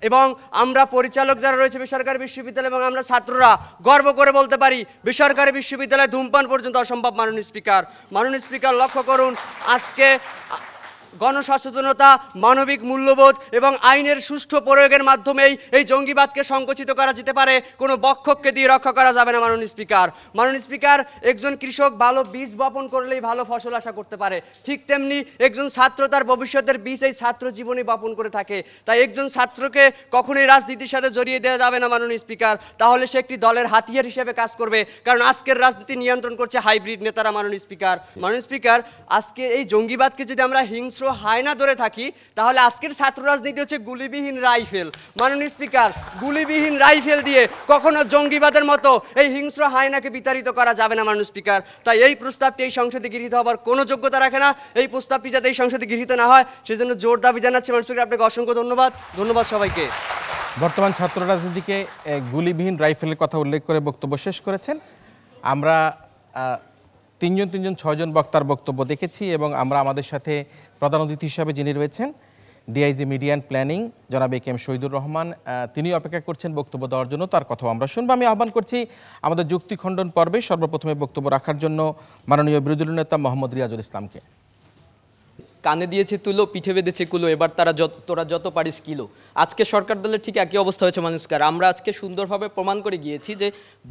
এবং আমরা পরিচালক যারা রয়েছে বেসরকারি বিশ্ববিদ্যালয় এবং আমরা ছাত্ররা গর্ব করে বলতে পারি বেসরকারি বিশ্ববিদ্যালয়ে ধূমপান পর্যন্ত অসম্ভব মাননীয় স্পিকার। মাননীয় স্পিকার লক্ষ্য করুন, আজকে গণসচেতনতা, মানবিক মূল্যবোধ এবং আইনের সুষ্ঠু প্রয়োগের মাধ্যমেই এই জঙ্গিবাদকে সংকুচিত করা যেতে পারে, কোনো বক্ষককে দিয়ে রক্ষা করা যাবে না মাননীয় স্পিকার। মাননীয় স্পিকার, একজন কৃষক ভালো বীজ বপন করলেই ভালো ফসল আশা করতে পারে, ঠিক তেমনি একজন ছাত্র তার ভবিষ্যতের বীজ এই ছাত্র জীবনে বপন করে থাকে। তাই একজন ছাত্রকে কখনোই রাজনীতির সাথে জড়িয়ে দেওয়া যাবে না মাননীয় স্পিকার, তাহলে সে একটি দলের হাতিয়ার হিসেবে কাজ করবে, কারণ আজকের রাজনীতি নিয়ন্ত্রণ করছে হাইব্রিড নেতারা মাননীয় স্পিকার। মাননীয় স্পিকার, আজকে এই জঙ্গিবাদকে যদি আমরা হিংস্র হায়না ধরে থাকি তাহলে আজকের ছাত্র রাজনীতি হচ্ছে গুলিবিহীন রাইফেল মাননীয় স্পিকার। গুলিবিহীন রাইফেল দিয়ে কখনো জঙ্গিবাদের মতো এই হিংস্র হায়নাকে বিতাড়িত করা যাবে না মাননীয় স্পিকার। তাই এই প্রস্তাবটি এই সংসদে গৃহীত হবার কোনো যোগ্যতা রাখে না। এই প্রস্তাবটি যাতে এই সংসদে গৃহীত না হয় সেজন্য জোর দাবি জানাচ্ছি মাননীয় স্পিকার। আপনাকে অসংখ্য ধন্যবাদ। ধন্যবাদ সবাইকে। বর্তমান ছাত্র রাজনীতিকে গুলিবিহীন রাইফেলের কথা উল্লেখ করে বক্তব্য শেষ করেছেন। আমরা তিনজন 6জন বক্তার বক্তব্য দেখেছি এবং আমরা আমাদের সাথে প্রধান অতিথি হিসাবে যিনি রয়েছেন ডিআইজি মিডিয়া অ্যান্ড প্ল্যানিং জনাব এ.কে.এম. শহীদুর রহমান, তিনি অপেক্ষা করছেন বক্তব্য দেওয়ার জন্য, তার কথাও আমরা শুনবো। আমি আহ্বান করছি আমাদের যুক্তি খণ্ডন পর্বে সর্বপ্রথমে বক্তব্য রাখার জন্য মাননীয় বিরোধী দল নেতা মোহাম্মদ রিয়াজুল ইসলামকে। কানে দিয়েছে তুলো, পিঠে বেঁধেছে কুলো, এবার তোরা যত পারিস কিলো। আজকে সরকার দলের ঠিক একই অবস্থা হয়েছে মাননীয় স্পিকার। আমরা আজকে সুন্দরভাবে প্রমাণ করে গিয়েছি যে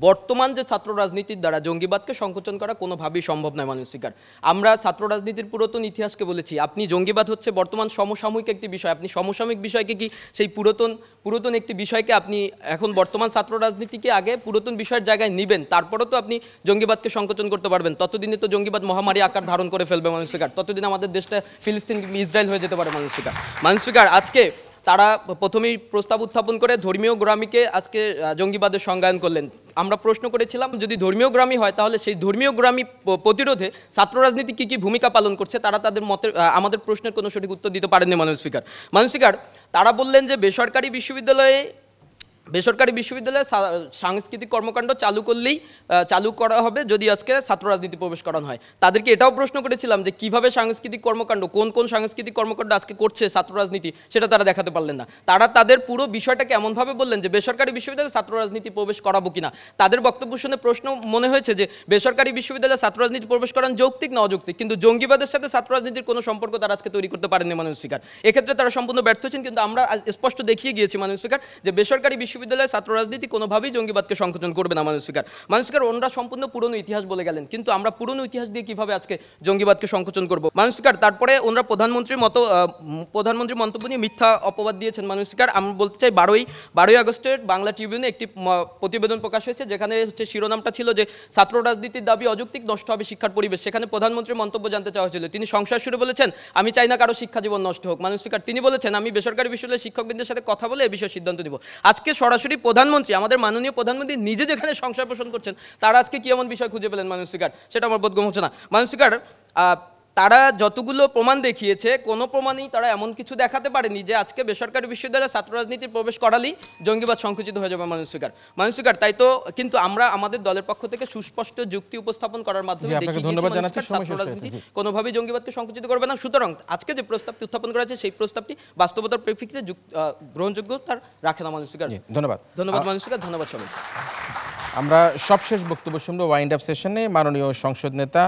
বর্তমান যে ছাত্র রাজনীতির দ্বারা জঙ্গিবাদকে সংকোচন করা কোনোভাবেই সম্ভব নয় মাননীয় স্পিকার। আমরা ছাত্র রাজনীতির পুরাতন ইতিহাসকে বলেছি, আপনি জঙ্গিবাদ হচ্ছে বর্তমান সমসাময়িক একটি বিষয়, আপনি সমসাময়িক বিষয়কে কি সেই পুরাতন একটি বিষয়কে আপনি এখন বর্তমান ছাত্র রাজনীতিকে আগে পুরাতন বিষয়ের জায়গায় নেবেন, তারপরেও তো আপনি জঙ্গিবাদকে সংকোচন করতে পারবেন। ততদিনে তো জঙ্গিবাদ মহামারী আকার ধারণ করে ফেলবে মাননীয় স্পিকার, ততদিন আমাদের দেশটা ফিলিস্তিন ইসরায়েল হয়ে যেতে পারে মাননীয় স্পিকার। মাননীয় স্পিকার, আজকে তারা প্রথমেই প্রস্তাব উত্থাপন করে ধর্মীয় গ্রামীকে আজকে জঙ্গিবাদের সংজ্ঞায়ন করলেন। আমরা প্রশ্ন করেছিলাম যদি ধর্মীয় গ্রামী হয় তাহলে সেই ধর্মীয় গ্রামী প্রতিরোধে ছাত্র রাজনীতি কী ভূমিকা পালন করছে, তারা তাদের মতের আমাদের প্রশ্নের কোনো সঠিক উত্তর দিতে পারেননি মাননীয় স্পিকার। মাননীয় স্পিকার, তারা বললেন যে বেসরকারি বিশ্ববিদ্যালয়ে সাংস্কৃতিক কর্মকাণ্ড চালু করা হবে যদি আজকে ছাত্র রাজনীতি প্রবেশ করানো হয়। তাদেরকে এটাও প্রশ্ন করেছিলাম যে কিভাবে সাংস্কৃতিক কর্মকাণ্ড, কোন সাংস্কৃতিক কর্মকাণ্ড আজকে করছে ছাত্র রাজনীতি, সেটা তারা দেখাতে পারলেন না। তারা তাদের পুরো বিষয়টাকে এমনভাবে বললেন যে বেসরকারি বিশ্ববিদ্যালয়ে ছাত্র রাজনীতি প্রবেশ করাবো কিনা। তাদের বক্তব্য শুনে প্রশ্ন মনে হয়েছে যে বেসরকারি বিশ্ববিদ্যালয়ে ছাত্র রাজনীতি প্রবেশ করান যৌক্তিক না অযৌক্তিক, কিন্তু জঙ্গিবাদের সাথে ছাত্র রাজনীতির কোনো সম্পর্ক তারা আজকে তৈরি করতে পারেননি মাননীয় স্পিকার। এক্ষেত্রে তারা সম্পূর্ণ ব্যর্থ হয়েছেন। কিন্তু আমরা স্পষ্ট দেখিয়ে গিয়েছি মাননীয় স্পিকার যে বেসরকারি বিশ্ববিদ্যালয়ে ছাত্র রাজনীতি কোনোভাবেই জঙ্গিবাদকে সংকোচন করবে না মাননীয় স্পিকার। মাননীয় স্পিকার, ওনারা সম্পূর্ণ পুরনো ইতিহাস বলে গেলেন, কিন্তু আমরা পুরনো ইতিহাস দিয়ে কিভাবে আজকে জঙ্গিবাদকে সংকোচন করব মাননীয় স্পিকার। তারপরে ওনারা প্রধানমন্ত্রীর মন্তব্য নিয়ে মিথ্যা অপবাদ দিয়েছেন মাননীয় স্পিকার। আমি বলতে চাই 12ই আগস্টের বাংলা ট্রিবিউনে একটি প্রতিবেদন প্রকাশ হয়েছে, যেখানে হচ্ছে শিরোনামটা ছিল যে ছাত্র রাজনীতির দাবি অযৌক্তিক, নষ্ট হবে শিক্ষার পরিবেশ। সেখানে প্রধানমন্ত্রীর মন্তব্য জানতে চাওয়া হয়েছিল। তিনি সংশয় সুরে বলেছেন আমি চাই না কারো শিক্ষা জীবন নষ্ট হোক। মাননীয় স্পিকার, তিনি বলেছেন আমি বেসরকারি বিশ্ববিদ্যালয়ের শিক্ষকবৃন্দের সাথে কথা বলে এ বিষয়ে সিদ্ধান্ত নিব। আজকে সরাসরি প্রধানমন্ত্রী, আমাদের মাননীয় প্রধানমন্ত্রী নিজে যেখানে সংশয় পোষণ করছেন, তারা আজকে কি এমন বিষয় খুঁজে পেলেন মাননীয় স্পিকার, সেটা আমার বোধগম্য হচ্ছে না। মাননীয় স্পিকার, তারা যতগুলো প্রমাণ দেখিয়েছে কোনো প্রমাণই তারা এমন কিছু দেখাতে পারেনি যে আজকে বেসরকারি বিশ্ববিদ্যালয়ে ছাত্র রাজনীতির প্রবেশ করালেই জঙ্গিবাদ সংকুচিত হয়ে যাবে। মাননীয় স্পিকার, তাই তো কিন্তু আমরা আমাদের দলের পক্ষ থেকে সুস্পষ্ট যুক্তি উপস্থাপন করার মাধ্যমে ছাত্র রাজনীতি কোনোভাবেই জঙ্গিবাদকে সংকুচিত করবে না। সুতরাং আজকে যে প্রস্তাবটি উত্থাপন করা হয়েছে সেই প্রস্তাবটি বাস্তবতার প্রেক্ষিতে গ্রহণযোগ্য তার রাখে না। মাননীয় স্পিকার, ধন্যবাদ। মাননীয় স্পিকার, ধন্যবাদ সবাই। আমরা সবশেষ বক্তব্য শুনবো ওয়াইন্ড আপ সেশনে মাননীয় সংসদ নেতা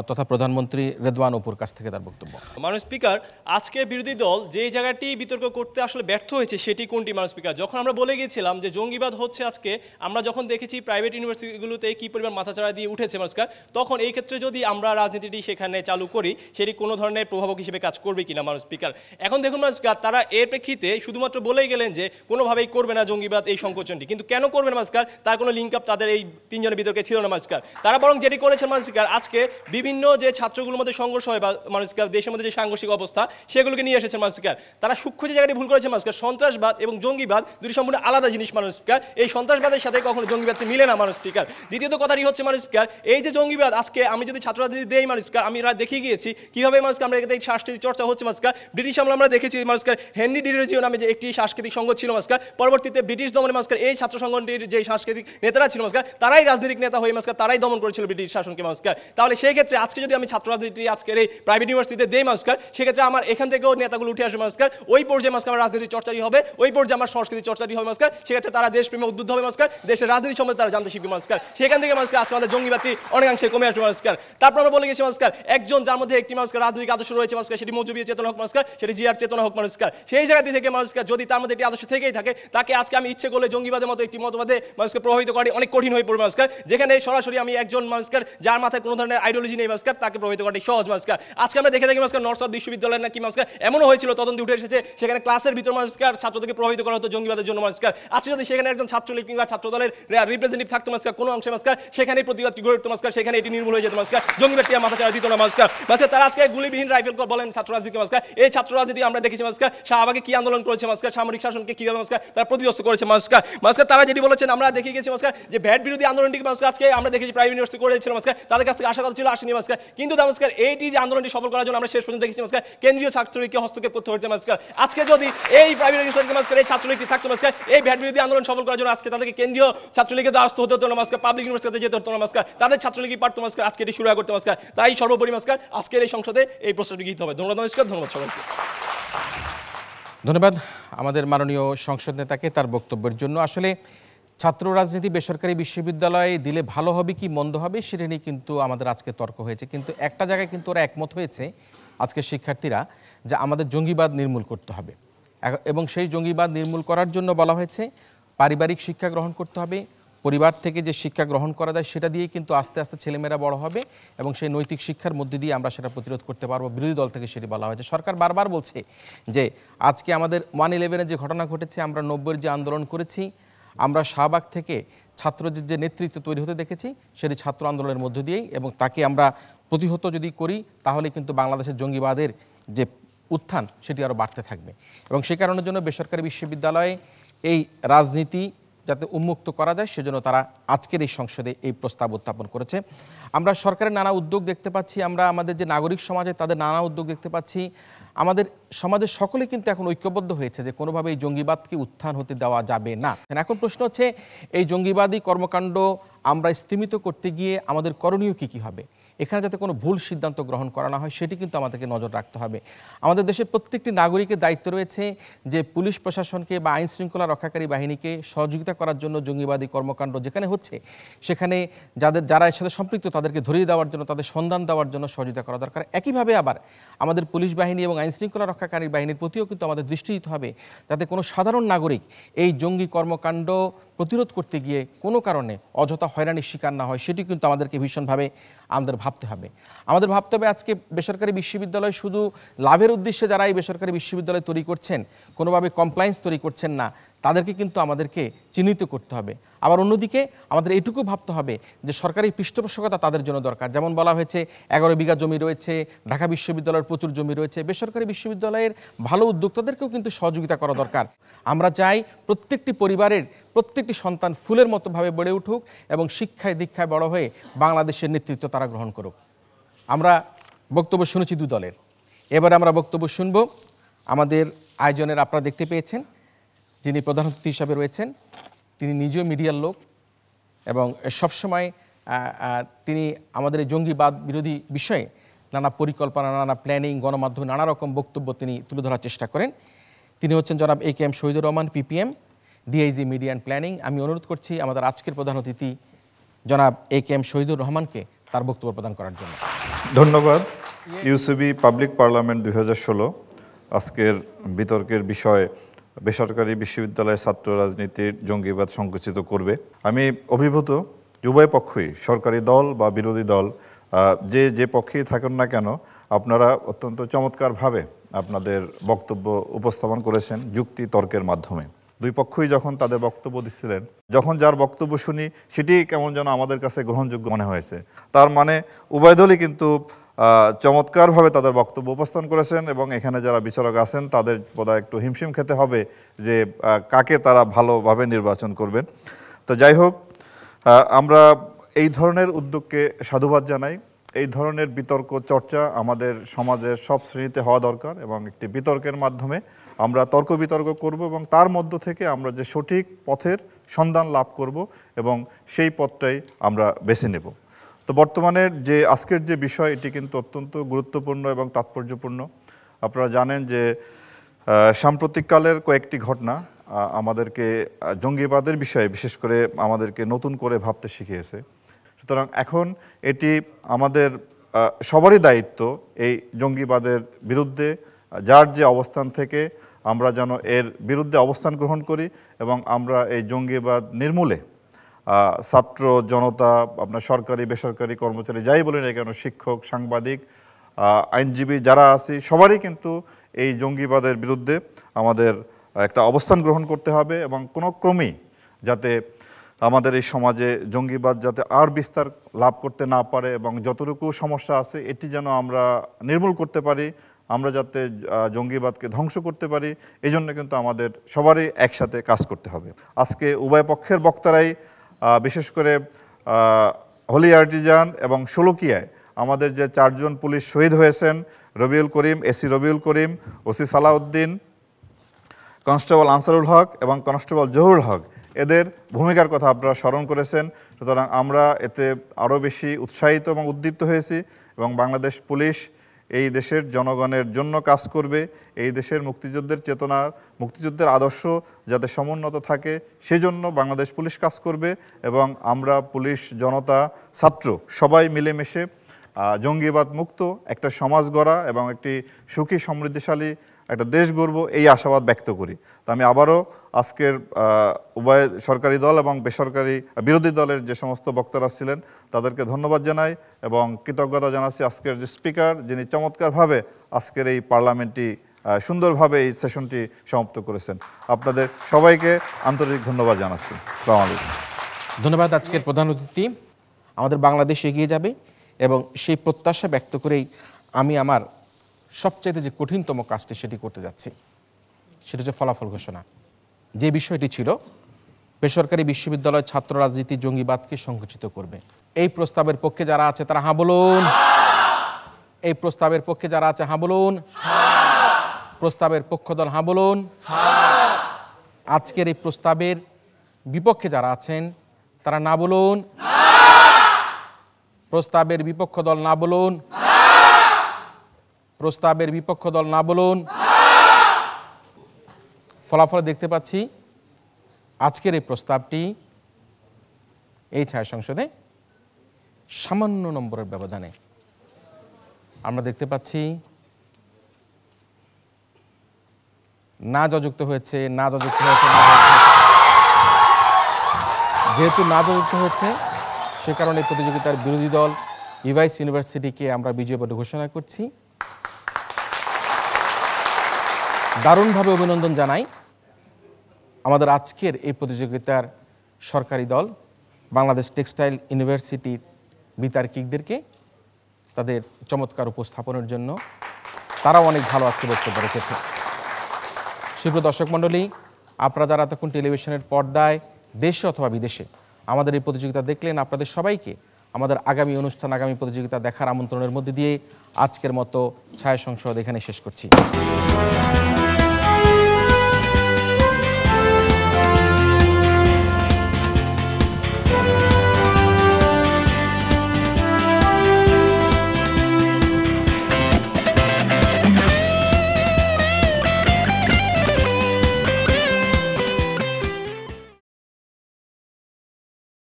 তথা প্রধানমন্ত্রী রেদওয়ান অপুর কাছ থেকে তার বক্তব্য। মাননীয় স্পিকার, আজকে বিরোধী দল যে জায়গাটি বিতর্ক করতে আসলে ব্যর্থ হয়েছে সেটি কোনটি? মাননীয় স্পিকার, যখন আমরা বলে গিয়েছিলাম যে জঙ্গিবাদ হচ্ছে আজকে আমরা যখন দেখেছি প্রাইভেট ইউনিভার্সিটিগুলোতে কি পরিমাণ মাথাচাড়া দিয়ে উঠেছে মাননীয় স্পিকার, তখন এই ক্ষেত্রে যদি আমরা রাজনীতিটি সেখানে চালু করি সেটি কোনো ধরনের প্রভাবক হিসেবে কাজ করবে কিনা মাননীয় স্পিকার? এখন দেখুন মাননীয় স্পিকার, তারা এর প্রেক্ষিতে শুধুমাত্র বলেই গেলেন যে কোনোভাবেই করবে না জঙ্গিবাদ এই সংকোচনটি, কিন্তু কেন করবে না মাননীয় স্পিকার তার কোনো লিঙ্ক আপ তাদের এই তিনজনের বিতর্কে ছিল না মাননীয় স্পিকার। তারা বরং যেটি করেছেন মাননীয় স্পিকার, আজকে বিভিন্ন যে ছাত্রগুলোর মধ্যে সংঘর্ষ হয় বা মাননীয় স্পিকার দেশের মধ্যে যে সাংঘর্ষিক অবস্থা সেগুলোকে নিয়ে এসেছেন মাননীয় স্পিকার। তারা সূক্ষ্ম যে জায়গাটি ভুল করেছে মাননীয় স্পিকার, সন্ত্রাসবাদ এবং জঙ্গিবাদ দুটি সম্পূর্ণ আলাদা জিনিস মাননীয় স্পিকার। এই সন্ত্রাসবাদের সাথে কখনো জঙ্গিবাদটি মিলে না মাননীয় স্পিকার। দ্বিতীয়ত কথাটি হচ্ছে মাননীয় স্পিকার, এই যে জঙ্গিবাদ আজকে আমি যদি ছাত্র রাজনীতি দেই মাননীয় স্পিকার, আমি দেখে গিয়েছি কিভাবে মাননীয় স্পিকার আমরা এখানে সাংস্কৃতিক চর্চা হচ্ছে মাননীয় স্পিকার। ব্রিটিশ আমলে আমরা দেখেছি মাননীয় স্পিকার হেনরি ডিরেজিও নামে যে একটি সাংস্কৃতিক সংঘ ছিল মাননীয় স্পিকার, পরবর্তীতে ব্রিটিশ দমনে মাননীয় স্পিকার এই ছাত্র সংগঠনটির যে সাংস্কৃতিক নেতারা ছিল মাননীয় স্পিকার, তারাই রাজনৈতিক নেতা হয়ে মাননীয় স্পিকার তারাই দমন করেছিল ব্রিটিশ শাসনকে মাননীয় স্পিকার। তাহলে সেই ক্ষেত্রে আজকে যদি আমি ছাত্র রাজনীতি আজকের এই প্রাইভেট ইউনিভার্সিটিতে দেই মাননীয় স্পিকার, সেক্ষেত্রে আমার এখান থেকেও নেতাগুলো উঠে আসবে মাননীয় স্পিকার। ওই পর্যায়ে মাননীয় স্পিকার আমার রাজনীতির চর্চাটি হবে, ওই পর্যায়ে আমার সংস্কৃতি চর্চাটি হবে মাননীয় স্পিকার। সেক্ষেত্রে তারা দেশপ্রেমে উদ্বুদ্ধ হবে মাননীয় স্পিকার, দেশের রাজনীতি সম্বন্ধে তারা জানতে শিখবে মাননীয় স্পিকার। সেখান থেকে মাননীয় স্পিকার আজকে আমাদের জঙ্গিবাদটি অনেকাংশে কমে আসবে মাননীয় স্পিকার। তারপর আমরা বলে গেছি মাননীয় স্পিকার, একজন যার মধ্যে একটি মাননীয় স্পিকার রাজনৈতিক আদর্শ রয়েছে মাননীয় স্পিকার, সেটি মৌজুবীয় চেতনা হোক মাননীয় স্পিকার, সেটি জিয়ার চেতনা হোক মাননীয় স্পিকার। সেই জায়গাটি থেকে মাননীয় স্পিকার যদি তার মধ্যে একটি আদর্শ থেকেই থাকে, তাকে আজকে আমি ইচ্ছে করলে জঙ্গিবাদের মতো একটি মতবাদে মাননীয় স্পিকার প্রভাবিত করা অনেক কঠিন হয়ে পড়বে মাননীয় স্পিকার। যেখানে সরাসরি আমি একজন মাননীয় স্পিকার যার মাথায় কোনো ধরনের আইডিওলজি নেই মাননীয় স্পিকার, তাকে প্রভাবিত করাটি সহজ মাননীয় স্পিকার। আজকে আমরা দেখে থাকি মাননীয় স্পিকার নর্থ সাউথ বিশ্ববিদ্যালয়ের নাকি মাননীয় স্পিকার এমনও হয়েছিল, তদন্তে উঠে এসেছে সেখানে ক্লাসের ভিতর মাননীয় স্পিকার ছাত্রদেরকে প্রভাবিত করা হতো জঙ্গিবাদের জন্য মাননীয় স্পিকার। আজকে যদি সেখানে একজন ছাত্রলীগ কিংবা ছাত্র দলের রিপ্রেজেন্টেটিভ থাকতো মাননীয় স্পিকার কোনো অংশে মাননীয় স্পিকার, সেখানে প্রতিবাদটি গড়ে উঠতো মাননীয় স্পিকার, সেখানে এটি নির্মূল হয়ে যেত মাননীয় স্পিকার, জঙ্গিবাদটি আর মাথাচাড়া দিত না মাননীয় স্পিকার। মাননীয় তারা আজকে গুলিবিহীন রাইফেল বলেন ছাত্র রাজনীতি মাননীয় স্পিকার, এই ছাত্র রাজনীতি আমরা দেখেছি মাননীয় স্পিকার শাহবাগে কি আন্দোলন করেছে মাননীয় স্পিকার, সামরিক শাসনকে কিভাবে মাননীয় স্পিকার তারা প্রতিহত করেছে মাননীয় স্পিকার। মাননীয় স্পিকার তারা যেটি বলেছেন আমরা দেখে গেছি মাননীয় স্পিকার যে ভ্যাট বিরোধী আন্দোলনটিকে মাননীয় স্পিকার আজকে আমরা দেখেছি প্রাইভেট ইউনিভার্সিটি করেছিল মাননীয় স্পিকার, তাদের কাছ থেকে আশা করা ছিল আসেনি মাননীয় স্পিকার। কিন্তু মাননীয় স্পিকার এইটি যে আন্দোলনটি সফল করার জন্য আমরা শেষ পর্যন্ত দেখেছি মাননীয় স্পিকার কেন্দ্রীয় ছাত্রলীগকে হস্তক্ষেপ করতে হয়েছে মাননীয় স্পিকার। আজকে যদি এই প্রাইভেট ইউনিভার্সিটি মাননীয় স্পিকার এই ছাত্রলীগটি থাকতো মাননীয় স্পিকার, এই ভ্যাট বিরোধী আন্দোলন সফল করার জন্য আজকে তাদেরকে কেন্দ্রীয় ছাত্রলীগের দ্বারস্থ হতে হতো না মাননীয় স্পিকার, পাবলিক ইউনিভার্সিটিতে যেতে হতো না মাননীয় স্পিকার, তাদের ছাত্রলীগই পারতো মাননীয় স্পিকার আজকে এটি শুরু করতে মাননীয় স্পিকার। তাই সর্বোপরি মাননীয় স্পিকার আজকের এই সংসদে এই প্রস্তাবটি গৃহীত হবে। ধন্যবাদ মাননীয় স্পিকার, ধন্যবাদ সবাইকে। ধন্যবাদ আমাদের মাননীয় সংসদ নেতাকে তার বক্তব্যের জন্য। আসলে ছাত্র রাজনীতি বেসরকারি বিশ্ববিদ্যালয়ে দিলে ভালো হবে কি মন্দ হবে সেটা নিয়ে কিন্তু আমাদের আজকে তর্ক হয়েছে, কিন্তু একটা জায়গায় কিন্তু ওরা একমত হয়েছে আজকে শিক্ষার্থীরা যে আমাদের জঙ্গিবাদ নির্মূল করতে হবে, এবং সেই জঙ্গিবাদ নির্মূল করার জন্য বলা হয়েছে পারিবারিক শিক্ষা গ্রহণ করতে হবে, পরিবার থেকে যে শিক্ষা গ্রহণ করা যায় সেটা দিয়েই কিন্তু আস্তে আস্তে ছেলেমেয়েরা বড় হবে এবং সেই নৈতিক শিক্ষার মধ্যে দিয়ে আমরা সেটা প্রতিরোধ করতে পারবো। বিরোধী দল থেকে সেটি বলা হয়েছে। সরকার বারবার বলছে যে আজকে আমাদের 1/11-এর যে ঘটনা ঘটেছে, আমরা 90-এর যে আন্দোলন করেছি, আমরা শাহবাগ থেকে ছাত্রদের যে নেতৃত্ব তৈরি হতে দেখেছি সেটি ছাত্র আন্দোলনের মধ্য দিয়েই, এবং তাকে আমরা প্রতিহত যদি করি তাহলে কিন্তু বাংলাদেশের জঙ্গিবাদের যে উত্থান সেটি আরও বাড়তে থাকবে। এবং সেই কারণের জন্য বেসরকারি বিশ্ববিদ্যালয়ে এই রাজনীতি যাতে উন্মুক্ত করা যায় সেজন্য তারা আজকের এই সংসদে এই প্রস্তাব উত্থাপন করেছে। আমরা সরকারের নানা উদ্যোগ দেখতে পাচ্ছি, আমরা আমাদের যে নাগরিক সমাজে তাদের নানা উদ্যোগ দেখতে পাচ্ছি। আমাদের সমাজের সকলে কিন্তু এখন ঐক্যবদ্ধ হয়েছে যে কোনোভাবে এই জঙ্গিবাদকে উত্থান হতে দেওয়া যাবে না। এখন প্রশ্ন হচ্ছে এই জঙ্গিবাদী কর্মকাণ্ড আমরা স্তীমিত করতে গিয়ে আমাদের করণীয় কী হবে। এখানে যাতে কোনো ভুল সিদ্ধান্ত গ্রহণ করা না হয় সেটি কিন্তু আমাদেরকে নজর রাখতে হবে। আমাদের দেশের প্রত্যেকটি নাগরিকের দায়িত্ব রয়েছে যে পুলিশ প্রশাসনকে বা আইন শৃঙ্খলা রক্ষাকারী বাহিনীকে সহযোগিতা করার জন্য জঙ্গিবাদী কর্মকাণ্ড যেখানে হচ্ছে সেখানে যারা এর সাথে সম্পৃক্ত তাদেরকে ধরিয়ে দেওয়ার জন্য, তাদের সন্ধান দেওয়ার জন্য সহযোগিতা করা দরকার। একইভাবে আবার আমাদের পুলিশ বাহিনী এবং আইন শৃঙ্খলা রক্ষাকারী বাহিনীর প্রতিও কিন্তু আমাদের দৃষ্টি দিতে হবে যাতে কোনো সাধারণ নাগরিক এই জঙ্গি কর্মকাণ্ড প্রতিরোধ করতে গিয়ে কোনো কারণে অযথা হয়রানির শিকার না হয়, সেটি কিন্তু আমাদেরকে ভীষণভাবে আমাদের ভাবতে হবে। আমাদের ভাবতে হবে আজকে বেসরকারি বিশ্ববিদ্যালয় শুধু লাভের উদ্দেশ্যে যারা এই বেসরকারি বিশ্ববিদ্যালয় তৈরি করছেন, কোনোভাবে কমপ্লায়েন্স তৈরি করছেন না, তাদেরকে কিন্তু আমাদেরকে চিহ্নিত করতে হবে। আবার অন্যদিকে আমাদের এইটুকু ভাবতে হবে যে সরকারি পৃষ্ঠপোষকতা তাদের জন্য দরকার। যেমন বলা হয়েছে 11 বিঘা জমি রয়েছে, ঢাকা বিশ্ববিদ্যালয়ের প্রচুর জমি রয়েছে, বেসরকারি বিশ্ববিদ্যালয়ের ভালো উদ্যোক্তাদেরকেও কিন্তু সহযোগিতা করা দরকার। আমরা চাই প্রত্যেকটি পরিবারের প্রত্যেকটি সন্তান ফুলের মতোভাবে বেড়ে উঠুক এবং শিক্ষায় দীক্ষায় বড় হয়ে বাংলাদেশের নেতৃত্ব তারা গ্রহণ করুক। আমরা বক্তব্য শুনেছি দু দলের। এবারে আমরা বক্তব্য শুনব আমাদের আয়োজনের, আপনারা দেখতে পেয়েছেন যিনি প্রধান অতিথি হিসাবে রয়েছেন, তিনি নিজেও মিডিয়ার লোক এবং সবসময় তিনি আমাদের এই জঙ্গিবাদ বিরোধী বিষয়ে নানা পরিকল্পনা, নানা প্ল্যানিং, গণমাধ্যমে নানা রকম বক্তব্য তিনি তুলে ধরার চেষ্টা করেন। তিনি হচ্ছেন জনাব AKM Shahidur Rahman, PPM, DIG media and planning. আমি অনুরোধ করছি আমাদের আজকের প্রধান অতিথি জনাব AKM শহীদুর রহমানকে তার বক্তব্য প্রদান করার জন্য। ধন্যবাদ। ইউসিবি পাবলিক পার্লামেন্ট 2016 আজকের বিতর্কের বিষয় বেসরকারি বিশ্ববিদ্যালয়ে ছাত্র রাজনীতির জঙ্গিবাদ সংকুচিত করবে। আমি অভিভূত যে উভয় পক্ষই, সরকারি দল বা বিরোধী দল, যে পক্ষেই থাকুন না কেন, আপনারা অত্যন্ত চমৎকারভাবে আপনাদের বক্তব্য উপস্থাপন করেছেন যুক্তি তর্কের মাধ্যমে। দুই পক্ষই যখন তাদের বক্তব্য দিচ্ছিলেন, যখন যার বক্তব্য শুনি সেটি কেমন যেন আমাদের কাছে গ্রহণযোগ্য মনে হয়েছে। তার মানে উভয় দলই কিন্তু চমৎকারভাবে তাদের বক্তব্য উপস্থাপন করেছেন এবং এখানে যারা বিচারক আছেন তাদের বোধহয় একটু হিমশিম খেতে হবে যে কাকে তারা ভালোভাবে নির্বাচন করবেন। তো যাই হোক, আমরা এই ধরনের উদ্যোগকে সাধুবাদ জানাই। এই ধরনের বিতর্ক চর্চা আমাদের সমাজের সব শ্রেণীতে হওয়া দরকার এবং একটি বিতর্কের মাধ্যমে আমরা তর্ক বিতর্ক করব এবং তার মধ্য থেকে আমরা যে সঠিক পথের সন্ধান লাভ করব এবং সেই পথটাই আমরা বেছে নেব। তো বর্তমানের যে আজকের যে বিষয়, এটি কিন্তু অত্যন্ত গুরুত্বপূর্ণ এবং তাৎপর্যপূর্ণ। আপনারা জানেন যে সাম্প্রতিককালের কয়েকটি ঘটনা আমাদেরকে জঙ্গিবাদের বিষয়ে বিশেষ করে আমাদেরকে নতুন করে ভাবতে শিখিয়েছে। সুতরাং এখন এটি আমাদের সবারই দায়িত্ব এই জঙ্গিবাদের বিরুদ্ধে যার যে অবস্থান থেকে আমরা যেন এর বিরুদ্ধে অবস্থান গ্রহণ করি এবং আমরা এই জঙ্গিবাদ নির্মূলে ছাত্র জনতা, আপনার সরকারি বেসরকারি কর্মচারী যাই বলেন না কেন, শিক্ষক, সাংবাদিক, আইনজীবী যারা আছি, সবারই কিন্তু এই জঙ্গিবাদের বিরুদ্ধে আমাদের একটা অবস্থান গ্রহণ করতে হবে এবং কোনো ক্রমেই যাতে আমাদের এই সমাজে জঙ্গিবাদ যাতে আর বিস্তার লাভ করতে না পারে এবং যতটুকু সমস্যা আছে এটি যেন আমরা নির্মূল করতে পারি, আমরা যাতে জঙ্গিবাদকে ধ্বংস করতে পারি, এই জন্য কিন্তু আমাদের সবারই একসাথে কাজ করতে হবে। আজকে উভয় পক্ষের বক্তারাই বিশেষ করে হলি আর্টিজান এবং শোলকিয়ায় আমাদের যে 4 জন পুলিশ শহীদ হয়েছেন, রবিউল করিম, AC রবিউল করিম, OC সালাউদ্দিন, কনস্টেবল আনসারুল হক এবং কনস্টেবল জহুরুল হক, এদের ভূমিকার কথা আপনারা স্মরণ করেছেন। সুতরাং আমরা এতে আরও বেশি উৎসাহিত এবং উদ্দীপ্ত হয়েছি এবং বাংলাদেশ পুলিশ এই দেশের জনগণের জন্য কাজ করবে, এই দেশের মুক্তিযুদ্ধের চেতনা, মুক্তিযুদ্ধের আদর্শ যাতে সমুন্নত থাকে সেজন্য বাংলাদেশ পুলিশ কাজ করবে এবং আমরা পুলিশ, জনতা, ছাত্র সবাই মিলেমিশে জঙ্গিবাদ মুক্ত একটা সমাজ গড়া এবং একটি সুখী সমৃদ্ধিশালী একটা দেশ গড়ব, এই আশাবাদ ব্যক্ত করি। তো আমি আবারও আজকের উভয় সরকারি দল এবং বেসরকারি বিরোধী দলের যে সমস্ত বক্তারা ছিলেন তাদেরকে ধন্যবাদ জানাই এবং কৃতজ্ঞতা জানাচ্ছি আজকের যে স্পিকার, যিনি চমৎকারভাবে আজকের এই পার্লামেন্টটি সুন্দরভাবে এই সেশনটি সমাপ্ত করেছেন। আপনাদের সবাইকে আন্তরিক ধন্যবাদ জানাচ্ছি। আসসালামু আলাইকুম। ধন্যবাদ। আজকের প্রধান অতিথি, আমাদের বাংলাদেশ এগিয়ে যাবে এবং সেই প্রত্যাশা ব্যক্ত করেই আমি আমার সবচাইতে যে কঠিনতম কাজটি সেটি করতে যাচ্ছি, সেটা হচ্ছে ফলাফল ঘোষণা। যে বিষয়টি ছিল বেসরকারি বিশ্ববিদ্যালয় ছাত্র রাজনীতি জঙ্গিবাদকে সংকুচিত করবে। এই প্রস্তাবের পক্ষে যারা আছে তারা হাঁ বলুন। এই প্রস্তাবের পক্ষে যারা আছে হাঁ বলুন। প্রস্তাবের পক্ষ দল হাঁ বলুন। আজকের এই প্রস্তাবের বিপক্ষে যারা আছেন তারা না বলুন। প্রস্তাবের বিপক্ষ দল না বলুন। প্রস্তাবের বিপক্ষ দল না বলুন। ফলাফল দেখতে পাচ্ছি আজকের এই প্রস্তাবটি এই ছায়া সংসদে সামান্য নম্বরের ব্যবধানে আমরা দেখতে পাচ্ছি না যুক্ত হয়েছে, না যুক্ত হয়েছে। যেহেতু না যুক্ত হয়েছে সে কারণে প্রতিযোগিতার বিরোধী দল ইভাইস ইউনিভার্সিটিকে আমরা বিজয়ী বলে ঘোষণা করছি। দারুণভাবে অভিনন্দন জানাই আমাদের আজকের এই প্রতিযোগিতার সরকারি দল বাংলাদেশ টেক্সটাইল ইউনিভার্সিটির বিতার্কিকদেরকে তাদের চমৎকার উপস্থাপনের জন্য। তারাও অনেক ভালো আজকে বক্তব্য রেখেছে। সুপ্রিয় দর্শক মণ্ডলী, আপনারা যারা এতক্ষণ টেলিভিশনের পর্দায় দেশে অথবা বিদেশে আমাদের এই প্রতিযোগিতা দেখলেন, আপনাদের সবাইকে আমাদের আগামী অনুষ্ঠান, আগামী প্রতিযোগিতা দেখার আমন্ত্রণের মধ্যে দিয়ে আজকের মতো ছায়া সংসদ এখানে শেষ করছি।